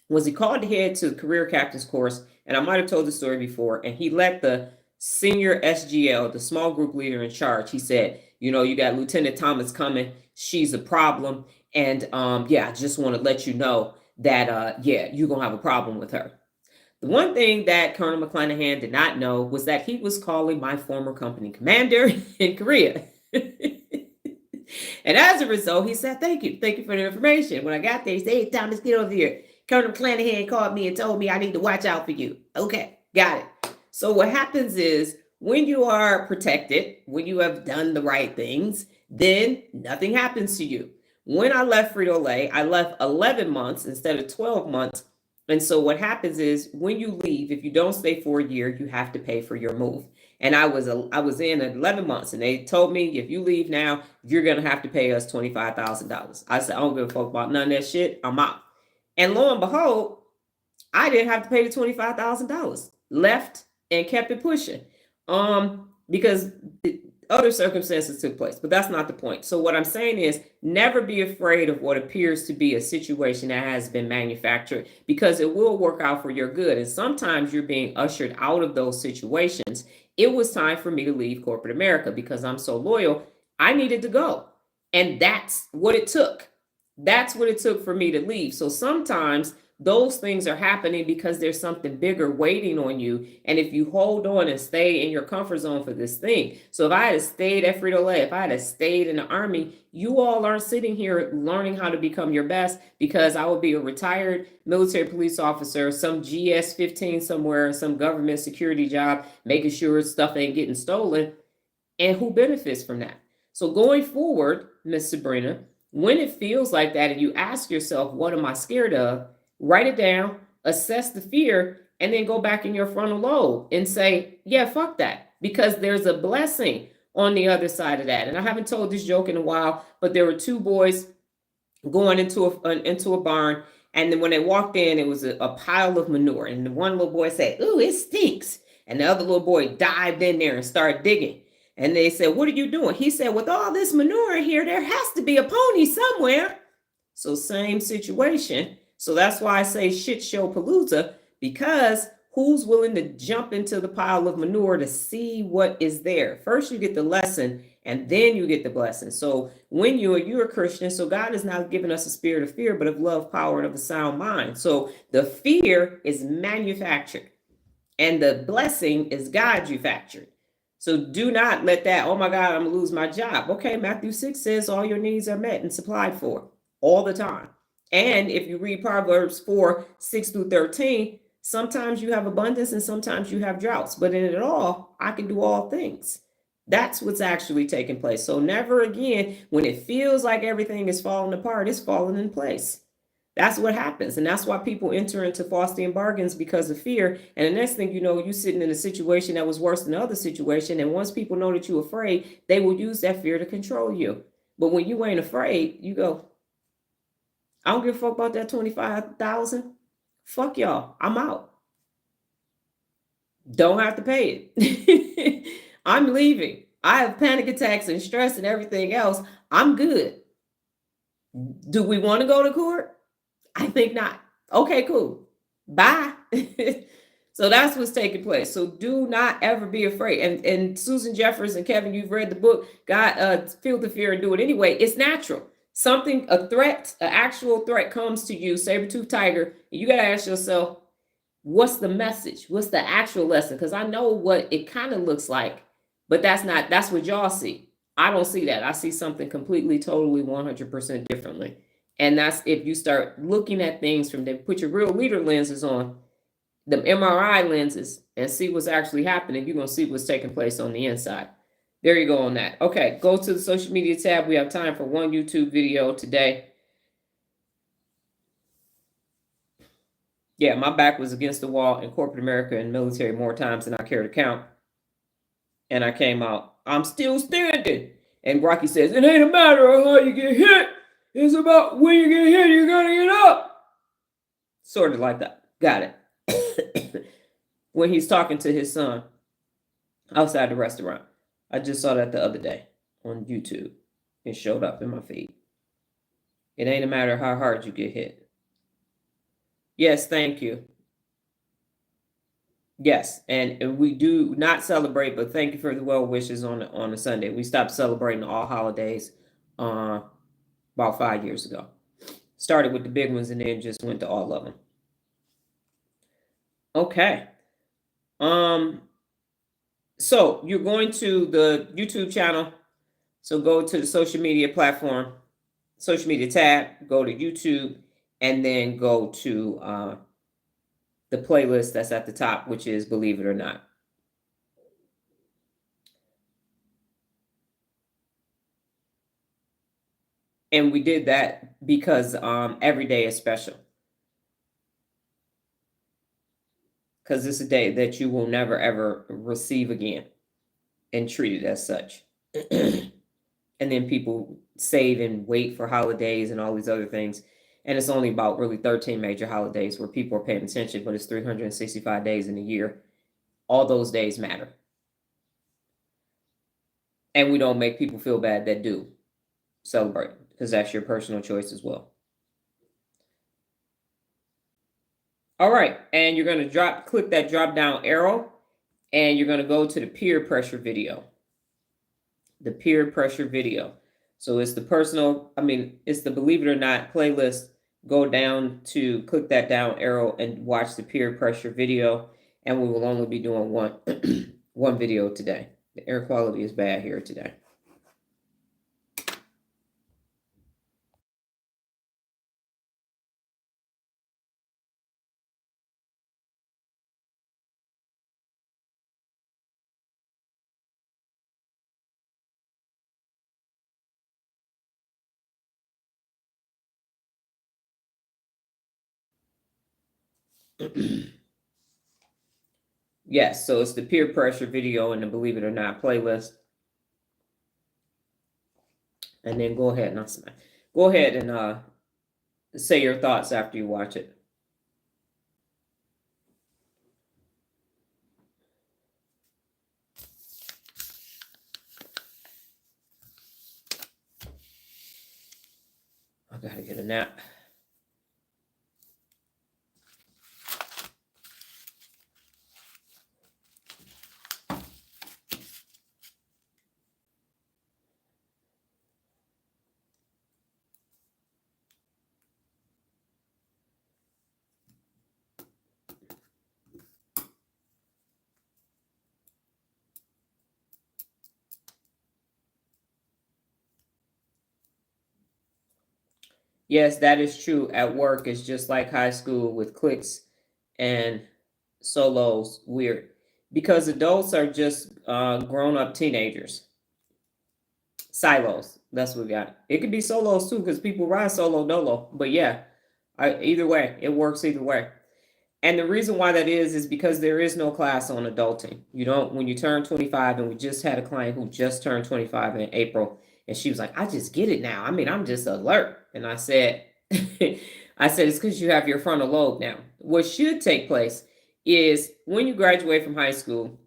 was he called ahead to the career captain's course. And I might have told the story before. And he let the senior SGL, the small group leader in charge, he said, you got Lieutenant Thomas coming. She's a problem. And I just want to let you know that, you're going to have a problem with her. The one thing that Colonel McClanahan did not know was that he was calling my former company commander in Korea. And as a result, he said, thank you for the information. When I got there, he said, hey, Thomas, get over here. Colonel McClanahan called me and told me I need to watch out for you. Okay, got it. So what happens is, when you are protected, when you have done the right things, then nothing happens to you. When I left Frito-Lay, I left 11 months instead of 12 months. And so what happens is, when you leave, if you don't stay for a year, you have to pay for your move. And I was in 11 months, and they told me, if you leave now, you're going to have to pay us $25,000. I said, I don't give a fuck about none of that shit. I'm out. And lo and behold, I didn't have to pay the $25,000. Left and kept it pushing. Because other circumstances took place, but that's not the point. So what I'm saying is, never be afraid of what appears to be a situation that has been manufactured, because it will work out for your good. And sometimes you're being ushered out of those situations. It was time for me to leave corporate America because I'm so loyal. I needed to go. And that's what it took. That's what it took for me to leave. So sometimes those things are happening because there's something bigger waiting on you. And if you hold on and stay in your comfort zone for this thing. So if I had stayed at Frito-Lay, if I had stayed in the Army, you all aren't sitting here learning how to become your best, because I would be a retired military police officer, some GS-15 somewhere, some government security job, making sure stuff ain't getting stolen. And who benefits from that? So going forward, Miss Sabrina, when it feels like that and you ask yourself, what am I scared of? Write it down, assess the fear, and then go back in your frontal lobe and say, yeah, fuck that. Because there's a blessing on the other side of that. And I haven't told this joke in a while, but there were two boys going into a barn. And then when they walked in, it was a pile of manure. And the one little boy said, ooh, it stinks. And the other little boy dived in there and started digging. And they said, what are you doing? He said, with all this manure in here, there has to be a pony somewhere. So same situation. So that's why I say shit show palooza, because Who's willing to jump into the pile of manure to see what is there? First, you get the lesson, and then you get the blessing. So when you're a Christian, so God has not given us a spirit of fear, but of love, power, and of a sound mind. So the fear is manufactured, and the blessing is God-factured. So do not let that, oh my God, I'm gonna lose my job. Okay, Matthew 6 says all your needs are met and supplied for all the time. And if you read Proverbs 4, 6 through 13, sometimes you have abundance and sometimes you have droughts. But in it all, I can do all things. That's what's actually taking place. So never again, when it feels like everything is falling apart, it's falling in place. That's what happens. And that's why people enter into Faustian bargains, because of fear. And the next thing you know, you're sitting in a situation that was worse than the other situation. And once people know that you're afraid, they will use that fear to control you. But when you ain't afraid, you go, I don't give a fuck about that 25,000. Fuck y'all. I'm out. Don't have to pay it. I'm leaving. I have panic attacks and stress and everything else. I'm good. Do we want to go to court? I think not. Okay, cool. Bye. So that's what's taking place. So do not ever be afraid. And Susan Jeffers and Kevin, you've read the book, God, Feel the Fear and Do It Anyway. It's natural. Something, a threat, an actual threat comes to you, saber-toothed tiger, and you got to ask yourself, what's the message? What's the actual lesson? Because I know what it kind of looks like, but that's what y'all see. I don't see that. I see something completely, totally, 100% differently. And that's if you start looking at things from them, put your real leader lenses on, the MRI lenses, and see what's actually happening. You're going to see what's taking place on the inside. There you go on that. Okay, go to the social media tab. We have time for one YouTube video today. Yeah, my back was against the wall in corporate America and military more times than I care to count. And I came out, I'm still standing. And Rocky says, it ain't a matter of how you get hit. It's about when you get hit, you're going to get up. Sort of like that. Got it. When he's talking to his son outside the restaurant. I just saw that the other day on YouTube. It showed up in my feed. It ain't a matter how hard you get hit. Yes, thank you. Yes, and we do not celebrate, but thank you for the well wishes on a Sunday. We stopped celebrating all holidays about 5 years ago. Started with the big ones and then just went to all of them. Okay. So you're going to the YouTube channel. So go to the social media platform, social media tab, go to YouTube, and then go to the playlist that's at the top, which is Believe It or Not. And we did that because every day is special. Because it's a day that you will never, ever receive again and treat it as such. And then people save and wait for holidays and all these other things. And it's only about really 13 major holidays where people are paying attention, but it's 365 days in a year. All those days matter. And we don't make people feel bad that do celebrate, because that's your personal choice as well. All right, and you're going to click that drop down arrow, and you're going to go to the peer pressure video. The peer pressure video. So it's the it's the Believe It or Not playlist. Go down to click that down arrow and watch the peer pressure video. And we will only be doing one video today. The air quality is bad here today. Yes, so it's the peer pressure video and the Believe It or Not playlist. And then go ahead and say your thoughts after you watch it. I gotta get a nap. Yes, that is true. At work, it's just like high school with cliques and solos. Weird. Because adults are just grown up teenagers. Silos. That's what we got. It could be solos too, because people ride solo dolo. But yeah, either way, it works either way. And the reason why that is because there is no class on adulting. You don't, when you turn 25, and we just had a client who just turned 25 in April, and she was like, I just get it now. I mean, I'm just alert. And I said, it's because you have your frontal lobe now. What should take place is when you graduate from high school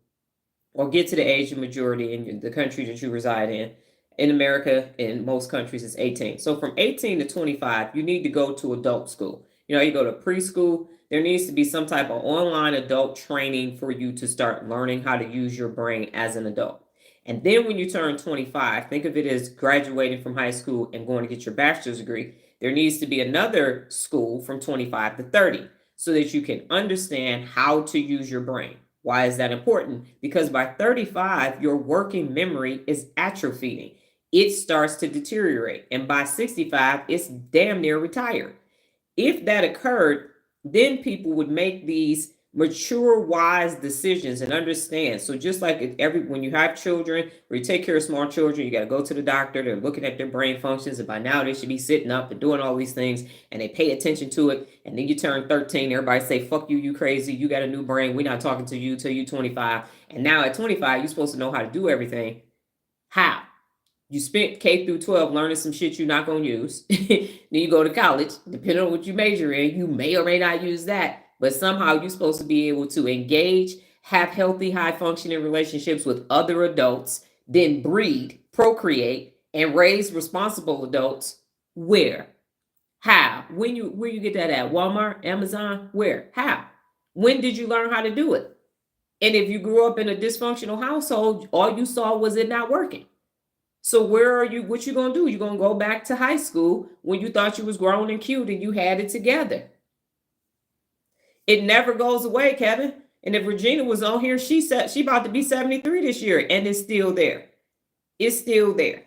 or get to the age of majority in the country that you reside in. In America, in most countries, it's 18. So from 18 to 25, you need to go to adult school. You go to preschool. There needs to be some type of online adult training for you to start learning how to use your brain as an adult. And then when you turn 25, think of it as graduating from high school and going to get your bachelor's degree. There needs to be another school from 25 to 30 so that you can understand how to use your brain. Why is that important? Because by 35, your working memory is atrophying. It starts to deteriorate. And by 65, it's damn near retired. If that occurred, then people would make these mature, wise decisions and understand. So just like when you have children or you take care of small children, you got to go to the doctor. They're looking at their brain functions, and by now they should be sitting up and doing all these things, and they pay attention to it. And then you turn 13, everybody say, fuck you, you crazy, you got a new brain, we're not talking to you till you 25. And now at 25, you're supposed to know how to do everything. How? You spent K through 12 learning some shit you're not going to use. Then you go to college, depending on what you major in, you may or may not use that. But somehow you're supposed to be able to engage, have healthy, high functioning relationships with other adults, then breed, procreate, and raise responsible adults. Where? How? Where you get that at? Walmart? Amazon? Where? How? When did you learn how to do it? And if you grew up in a dysfunctional household, all you saw was it not working. So where are you? What you gonna do? You gonna go back to high school when you thought you was grown and cute and you had it together? It never goes away, Kevin. And if Regina was on here, she said she about to be 73 this year, and it's still there. It's still there.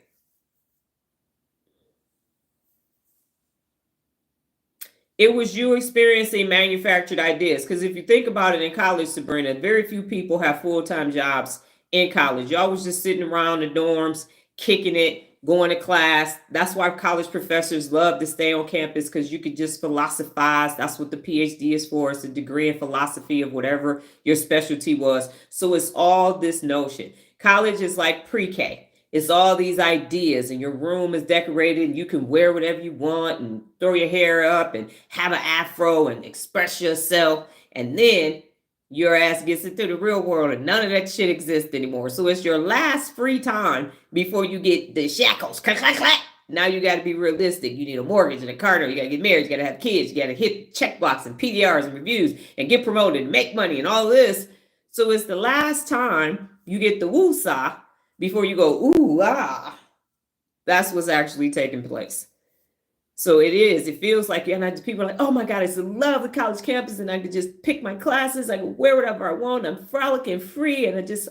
It was you experiencing manufactured ideas. Because if you think about it in college, Sabrina, very few people have full-time jobs in college. Y'all was just sitting around the dorms, kicking it, going to class. That's why college professors love to stay on campus, because you could just philosophize. That's what the PhD is for. It's a degree in philosophy of whatever your specialty was. So it's all this notion. College is like pre-K. It's all these ideas, and your room is decorated, and you can wear whatever you want and throw your hair up and have an afro and express yourself. And then your ass gets into the real world, and none of that shit exists anymore. So it's your last free time before you get the shackles. Clack, clack, clack. Now you got to be realistic. You need a mortgage and a car note. You got to get married. You got to have kids. You got to hit checkbox and PDRs and reviews and get promoted and make money and all this. So it's the last time you get the woo-saw before you go, ooh, ah. That's what's actually taking place. So it is. It feels like, and people are like, oh my God, I just love the college campus, and I could just pick my classes. I can wear whatever I want. I'm frolicking free, and there's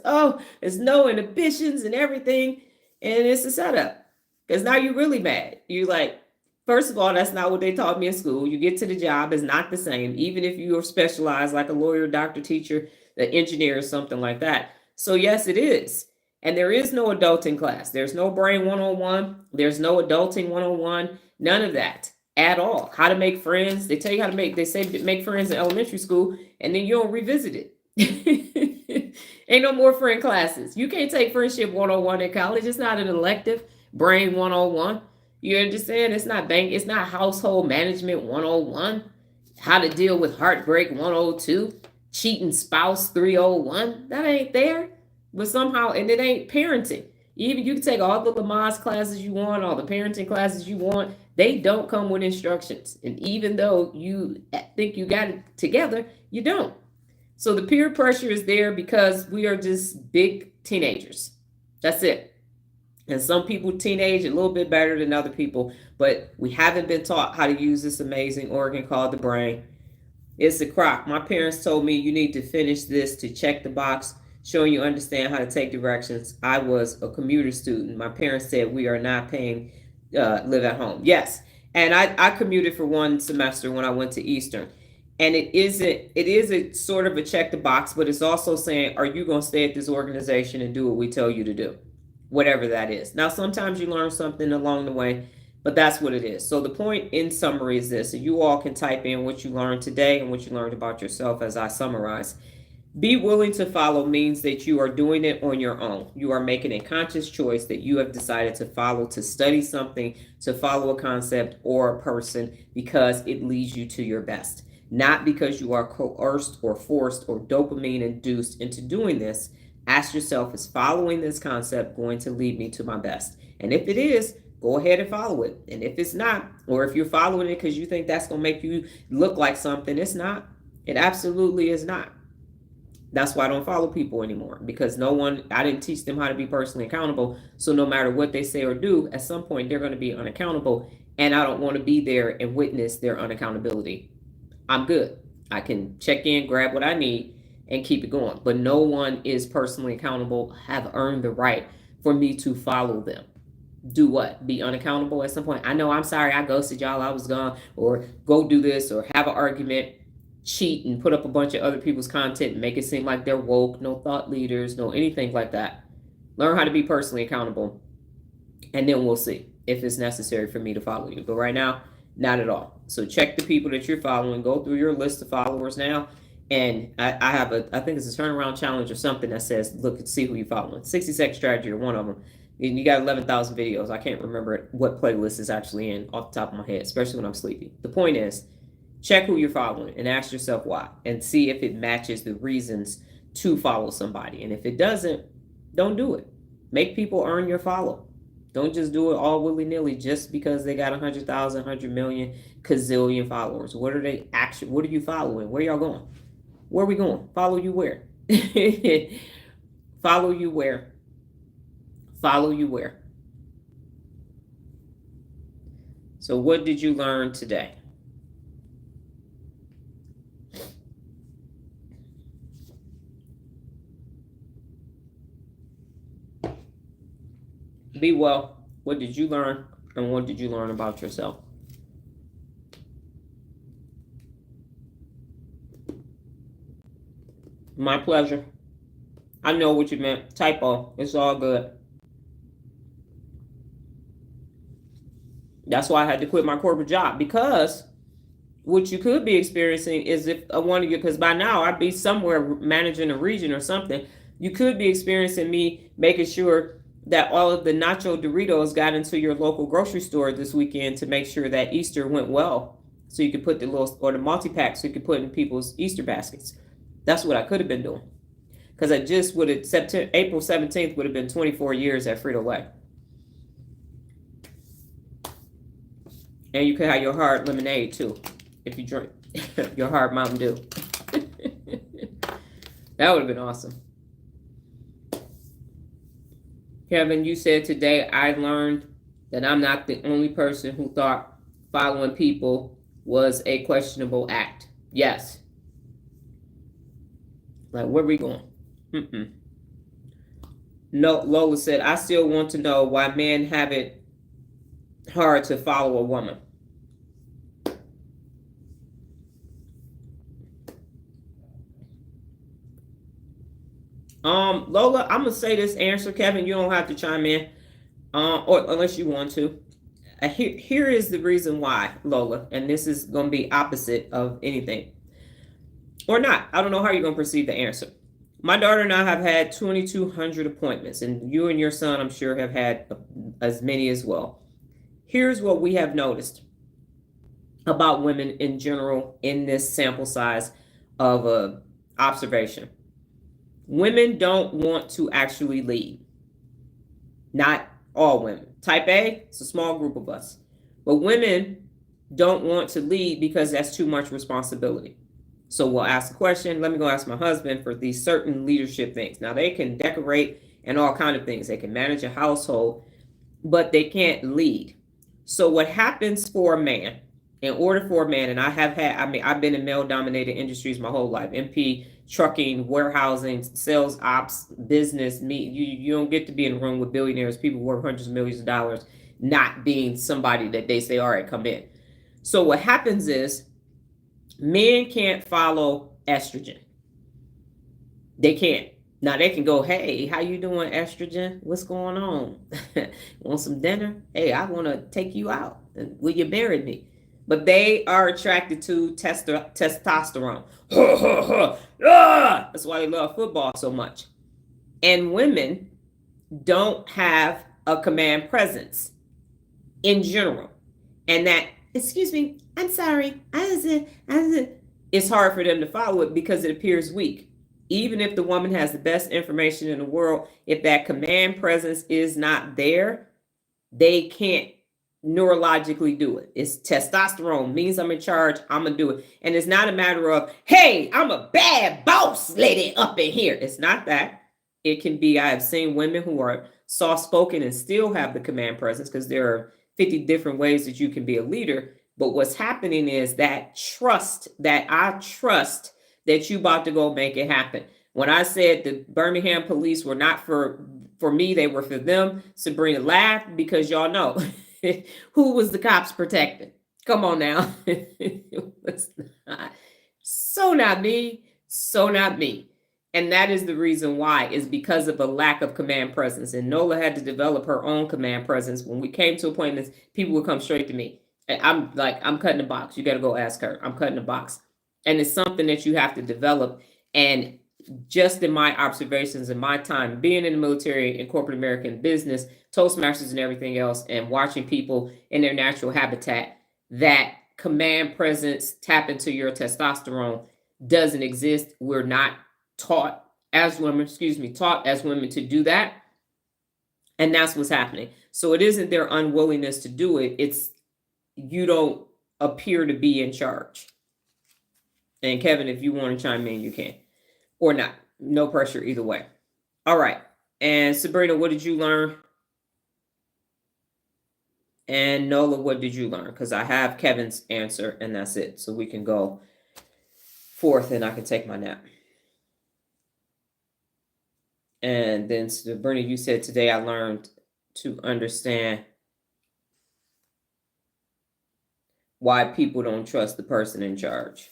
no inhibitions and everything. And it's a setup. Because now you're really mad. You're like, first of all, that's not what they taught me in school. You get to the job, it's not the same, even if you are specialized like a lawyer, doctor, teacher, an engineer, or something like that. So yes, it is. And there is no adulting class. There's no brain 101. There's no adulting 101. None of that at all. How to make friends. They tell you how to they say make friends in elementary school, and then you don't revisit it. Ain't no more friend classes. You can't take friendship 101 in college. It's not an elective. Brain 101. You understand? It's not household management 101. How to deal with heartbreak 102. Cheating spouse 301. That ain't there. But somehow, and it ain't parenting. Even you can take all the Lamaze classes you want, all the parenting classes you want, they don't come with instructions. And even though you think you got it together, you don't. So the peer pressure is there because we are just big teenagers. That's it. And some people teenage a little bit better than other people, but we haven't been taught how to use this amazing organ called the brain. It's a crock. My parents told me you need to finish this to check the box, showing you understand how to take directions. I was a commuter student. My parents said we are not paying live at home. Yes. And I commuted for one semester when I went to Eastern. And it is a sort of a check the box, but it's also saying, are you going to stay at this organization and do what we tell you to do? Whatever that is. Now, sometimes you learn something along the way, but that's what it is. So the point in summary is this, and you all can type in what you learned today and what you learned about yourself as I summarize. Be willing to follow means that you are doing it on your own. You are making a conscious choice that you have decided to follow, to study something, to follow a concept or a person because it leads you to your best. Not because you are coerced or forced or dopamine induced into doing this. Ask yourself, is following this concept going to lead me to my best? And if it is, go ahead and follow it. And if it's not, or if you're following it because you think that's going to make you look like something, it's not. It absolutely is not. That's why I don't follow people anymore, because I didn't teach them how to be personally accountable. So no matter what they say or do, at some point they're going to be unaccountable. And I don't want to be there and witness their unaccountability. I'm good. I can check in, grab what I need, and keep it going. But no one is personally accountable, have earned the right for me to follow them. Do what? Be unaccountable at some point? I know, I'm sorry, I ghosted y'all, I was gone, or go do this, or have an argument, cheat and put up a bunch of other people's content and make it seem like they're woke, no thought leaders, no anything like that. Learn how to be personally accountable, and then we'll see if it's necessary for me to follow you. But right now, not at all. So check the people that you're following, go through your list of followers now, and I have I think it's a turnaround challenge or something that says, look and see who you're following. 60-second strategy or one of them. And you got 11,000 videos. I can't remember what playlist is actually in off the top of my head, especially when I'm sleepy. The point is, check who you're following and ask yourself why, and see if it matches the reasons to follow somebody. And if it doesn't, don't do it. Make people earn your follow. Don't just do it all willy-nilly just because they got 100,000, 100 million, gazillion followers. What are you following? Where y'all going? Where are we going? Follow you where? Follow you where? Follow you where? So what did you learn today? Be well. What did you learn? And what did you learn about yourself? My pleasure. I know what you meant. Typo. It's all good. That's why I had to quit my corporate job, because what you could be experiencing is if I want to get, because by now I'd be somewhere managing a region or something. You could be experiencing me making sure that all of the nacho Doritos got into your local grocery store this weekend to make sure that Easter went well. So you could put or the multi-pack so you could put in people's Easter baskets. That's what I could have been doing. Because I just would have, April 17th would have been 24 years at Frito-Lay. And you could have your hard lemonade too, if you drink your hard Mountain Dew. That would have been awesome. Kevin, you said today, I learned that I'm not the only person who thought following people was a questionable act. Yes. Like, where are we going? No, Lola said, I still want to know why men have it hard to follow a woman. Lola, I'm gonna say this answer, Kevin. You don't have to chime in, or unless you want to. Here is the reason why, Lola, and this is gonna be opposite of anything, or not. I don't know how you're gonna perceive the answer. My daughter and I have had 2,200 appointments, and you and your son, I'm sure, have had as many as well. Here's what we have noticed about women in general in this sample size of observation. Women don't want to actually lead. Not all women. Type A, it's a small group of us. But women don't want to lead because that's too much responsibility. So we'll ask the question, let me go ask my husband for these certain leadership things. Now they can decorate and all kinds of things. They can manage a household, but they can't lead. So what happens for a man, in order for a man, and I've been in male-dominated industries my whole life, MP, trucking, warehousing, sales ops, business. You don't get to be in a room with billionaires, people worth hundreds of millions of dollars, not being somebody that they say, all right, come in. So what happens is men can't follow estrogen. They can't. Now they can go, hey, how you doing, estrogen? What's going on? Want some dinner? Hey, I want to take you out. Will you marry me? But they are attracted to testosterone. That's why they love football so much. And women don't have a command presence in general. And that, excuse me, I'm sorry, it's hard for them to follow it because it appears weak. Even if the woman has the best information in the world, if that command presence is not there, they can't neurologically do it. It's testosterone, means I'm in charge, I'm gonna do it. And it's not a matter of, hey, I'm a bad boss lady up in here. It's not that. It can be, I have seen women who are soft-spoken and still have the command presence, because there are 50 different ways that you can be a leader. But what's happening is that I trust that you about to go make it happen. When I said the Birmingham police were not for me, they were for them, Sabrina laughed, because y'all know who was the cops protecting. Come on now. It was not. So not me. So not me. And that is the reason why, is because of a lack of command presence. And Nola had to develop her own command presence. When we came to appointments, people would come straight to me. I'm like, I'm cutting the box. You got to go ask her. I'm cutting the box. And it's something that you have to develop. And just in my observations in my time being in the military and corporate American business, Toastmasters and everything else, and watching people in their natural habitat, that command presence, tap into your testosterone, doesn't exist. We're not taught as women to do that. And that's what's happening. So it isn't their unwillingness to do it. It's you don't appear to be in charge. And Kevin, if you want to chime in, you can. Or not. No pressure either way. All right. And Sabrina, what did you learn? And Nola, what did you learn? Because I have Kevin's answer, and that's it. So we can go forth and I can take my nap. And then Sabrina, you said today I learned to understand why people don't trust the person in charge.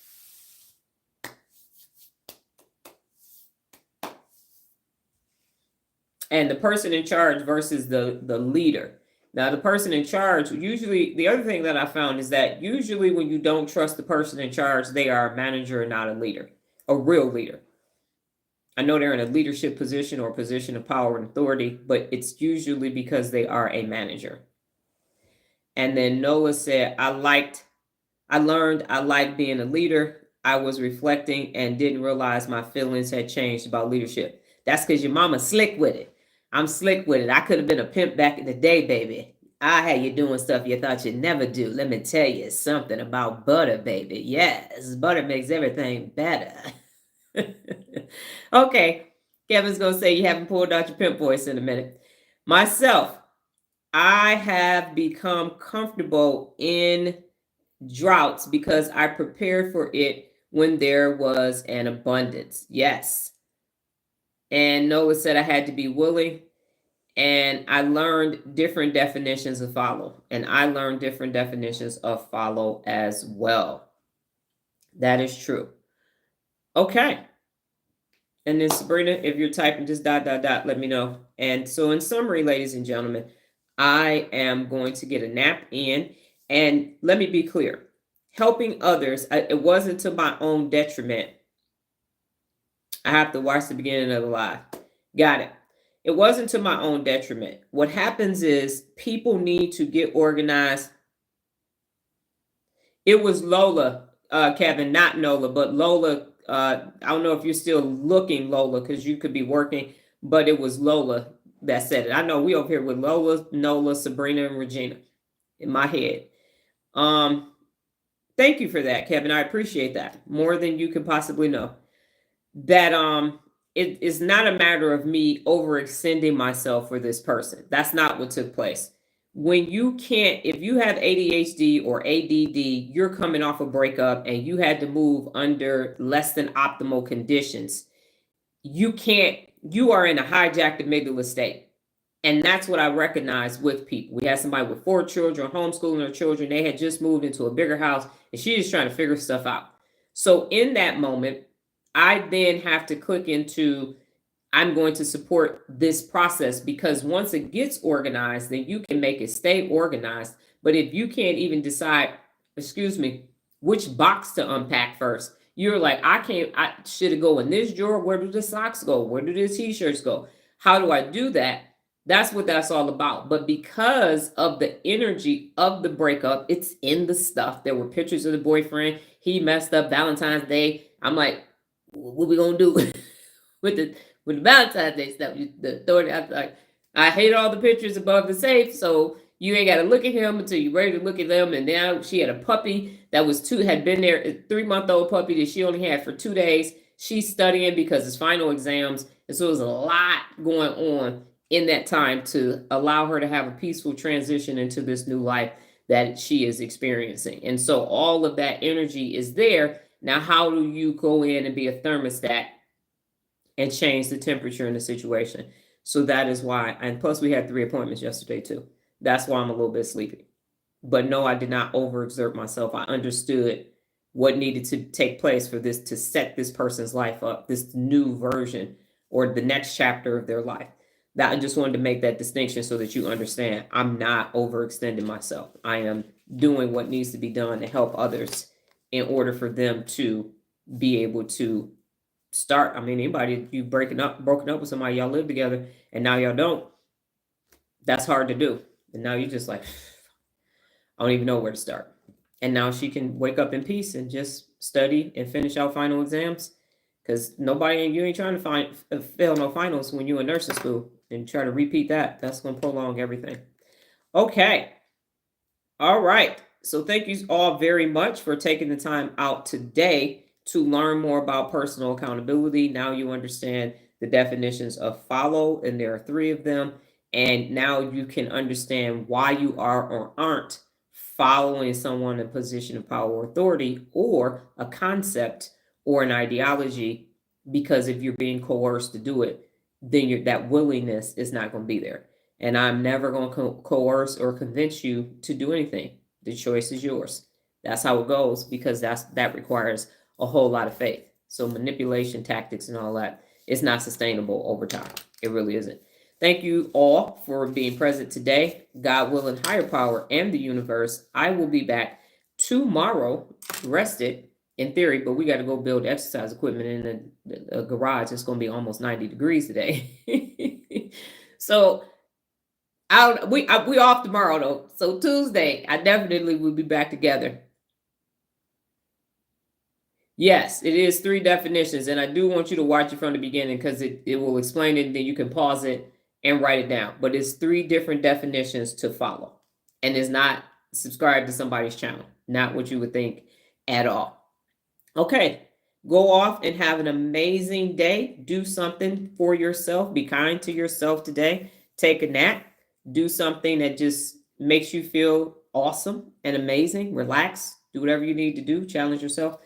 And the person in charge versus the leader. Now, the person in charge, usually, the other thing that I found is that usually when you don't trust the person in charge, they are a manager and not a leader, a real leader. I know they're in a leadership position or a position of power and authority, but it's usually because they are a manager. And then Noah said, I learned I liked being a leader. I was reflecting and didn't realize my feelings had changed about leadership. That's because your mama's slick with it. I'm slick with it. I could have been a pimp back in the day, baby. I had you doing stuff you thought you'd never do. Let me tell you something about butter, baby. Yes, butter makes everything better. Okay, Kevin's going to say you haven't pulled out your pimp voice in a minute. Myself, I have become comfortable in droughts because I prepared for it when there was an abundance. Yes. And Noah said I had to be willing, and I learned different definitions of follow, and I learned different definitions of follow as well. That is true. Okay. And then Sabrina, if you're typing, just ... let me know. And so in summary, ladies and gentlemen, I am going to get a nap in. And let me be clear, helping others, it wasn't to my own detriment. I have to watch the beginning of the live. Got it. It wasn't to my own detriment. What happens is people need to get organized. It was Lola, Kevin, not Nola, but Lola. I don't know if you're still looking, Lola, because you could be working, but it was Lola that said it. I know we over here with Lola, Nola, Sabrina, and Regina in my head. Thank you for that, Kevin. I appreciate that more than you can possibly know. That it is not a matter of me overextending myself for this person. That's not what took place. when you can't, if you have ADHD or ADD, you're coming off a breakup and you had to move under less than optimal conditions, you can't, you are in a hijacked amygdala state. And that's what I recognize with people. We had somebody with 4 children, homeschooling their children. They had just moved into a bigger house and she's just trying to figure stuff out. So in that moment, I then have to click into, I'm going to support this process, because once it gets organized, then you can make it stay organized. But if you can't even decide, excuse me, which box to unpack first, you're like, I should it go in this drawer? Where do the socks go? Where do the t-shirts go? How do I do that? That's what that's all about. But because of the energy of the breakup, it's in the stuff. There were pictures of the boyfriend. He messed up Valentine's Day. I'm like, what we gonna do with the Valentine's Day stuff? The authority, I hate all the pictures above the safe, so you ain't got to look at him until you're ready to look at them. And now she had a puppy that was had been there, a 3-month-old puppy that she only had for 2 days. She's studying because it's final exams, and so there's a lot going on in that time to allow her to have a peaceful transition into this new life that she is experiencing. And so all of that energy is there. Now, how do you go in and be a thermostat and change the temperature in the situation? So that is why, and plus we had 3 appointments yesterday too. That's why I'm a little bit sleepy. But no, I did not overexert myself. I understood what needed to take place for this to set this person's life up, this new version or the next chapter of their life. That I just wanted to make that distinction so that you understand I'm not overextending myself. I am doing what needs to be done to help others in order for them to be able to start. I mean, anybody, you broken up with somebody, y'all live together, and now y'all don't. That's hard to do. And now you're just like, I don't even know where to start. And now she can wake up in peace and just study and finish out final exams, because you ain't trying to fail no finals when you're in nursing school and try to repeat that. That's going to prolong everything. Okay. All right. So thank you all very much for taking the time out today to learn more about personal accountability. Now you understand the definitions of follow, and there are 3 of them. And now you can understand why you are or aren't following someone in a position of power or authority, or a concept or an ideology, because if you're being coerced to do it, then that willingness is not going to be there. And I'm never going to coerce or convince you to do anything. The choice is yours. That's how it goes, because that requires a whole lot of faith. So manipulation tactics and all that is not sustainable over time. It really isn't. Thank you all for being present today. God willing, higher power, and the universe. I will be back tomorrow, rested in theory, but we got to go build exercise equipment in the garage. It's going to be almost 90 degrees today. So we off tomorrow though. So Tuesday, I definitely will be back together. Yes, it is 3 definitions, and I do want you to watch it from the beginning, because it will explain it, and then you can pause it and write it down. But it's 3 different definitions to follow, and it's not subscribed to somebody's channel. Not what you would think at all. Okay, go off and have an amazing day. Do something for yourself. Be kind to yourself today. Take a nap. Do something that just makes you feel awesome and amazing. Relax. Do whatever you need to do. Challenge yourself.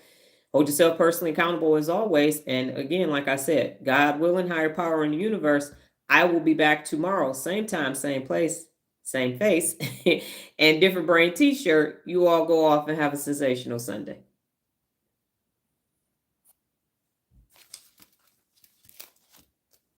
Hold yourself personally accountable as always. And again, like I said, God willing, higher power in the universe, I will be back tomorrow. Same time, same place, same face, and different brain t-shirt. You all go off and have a sensational Sunday.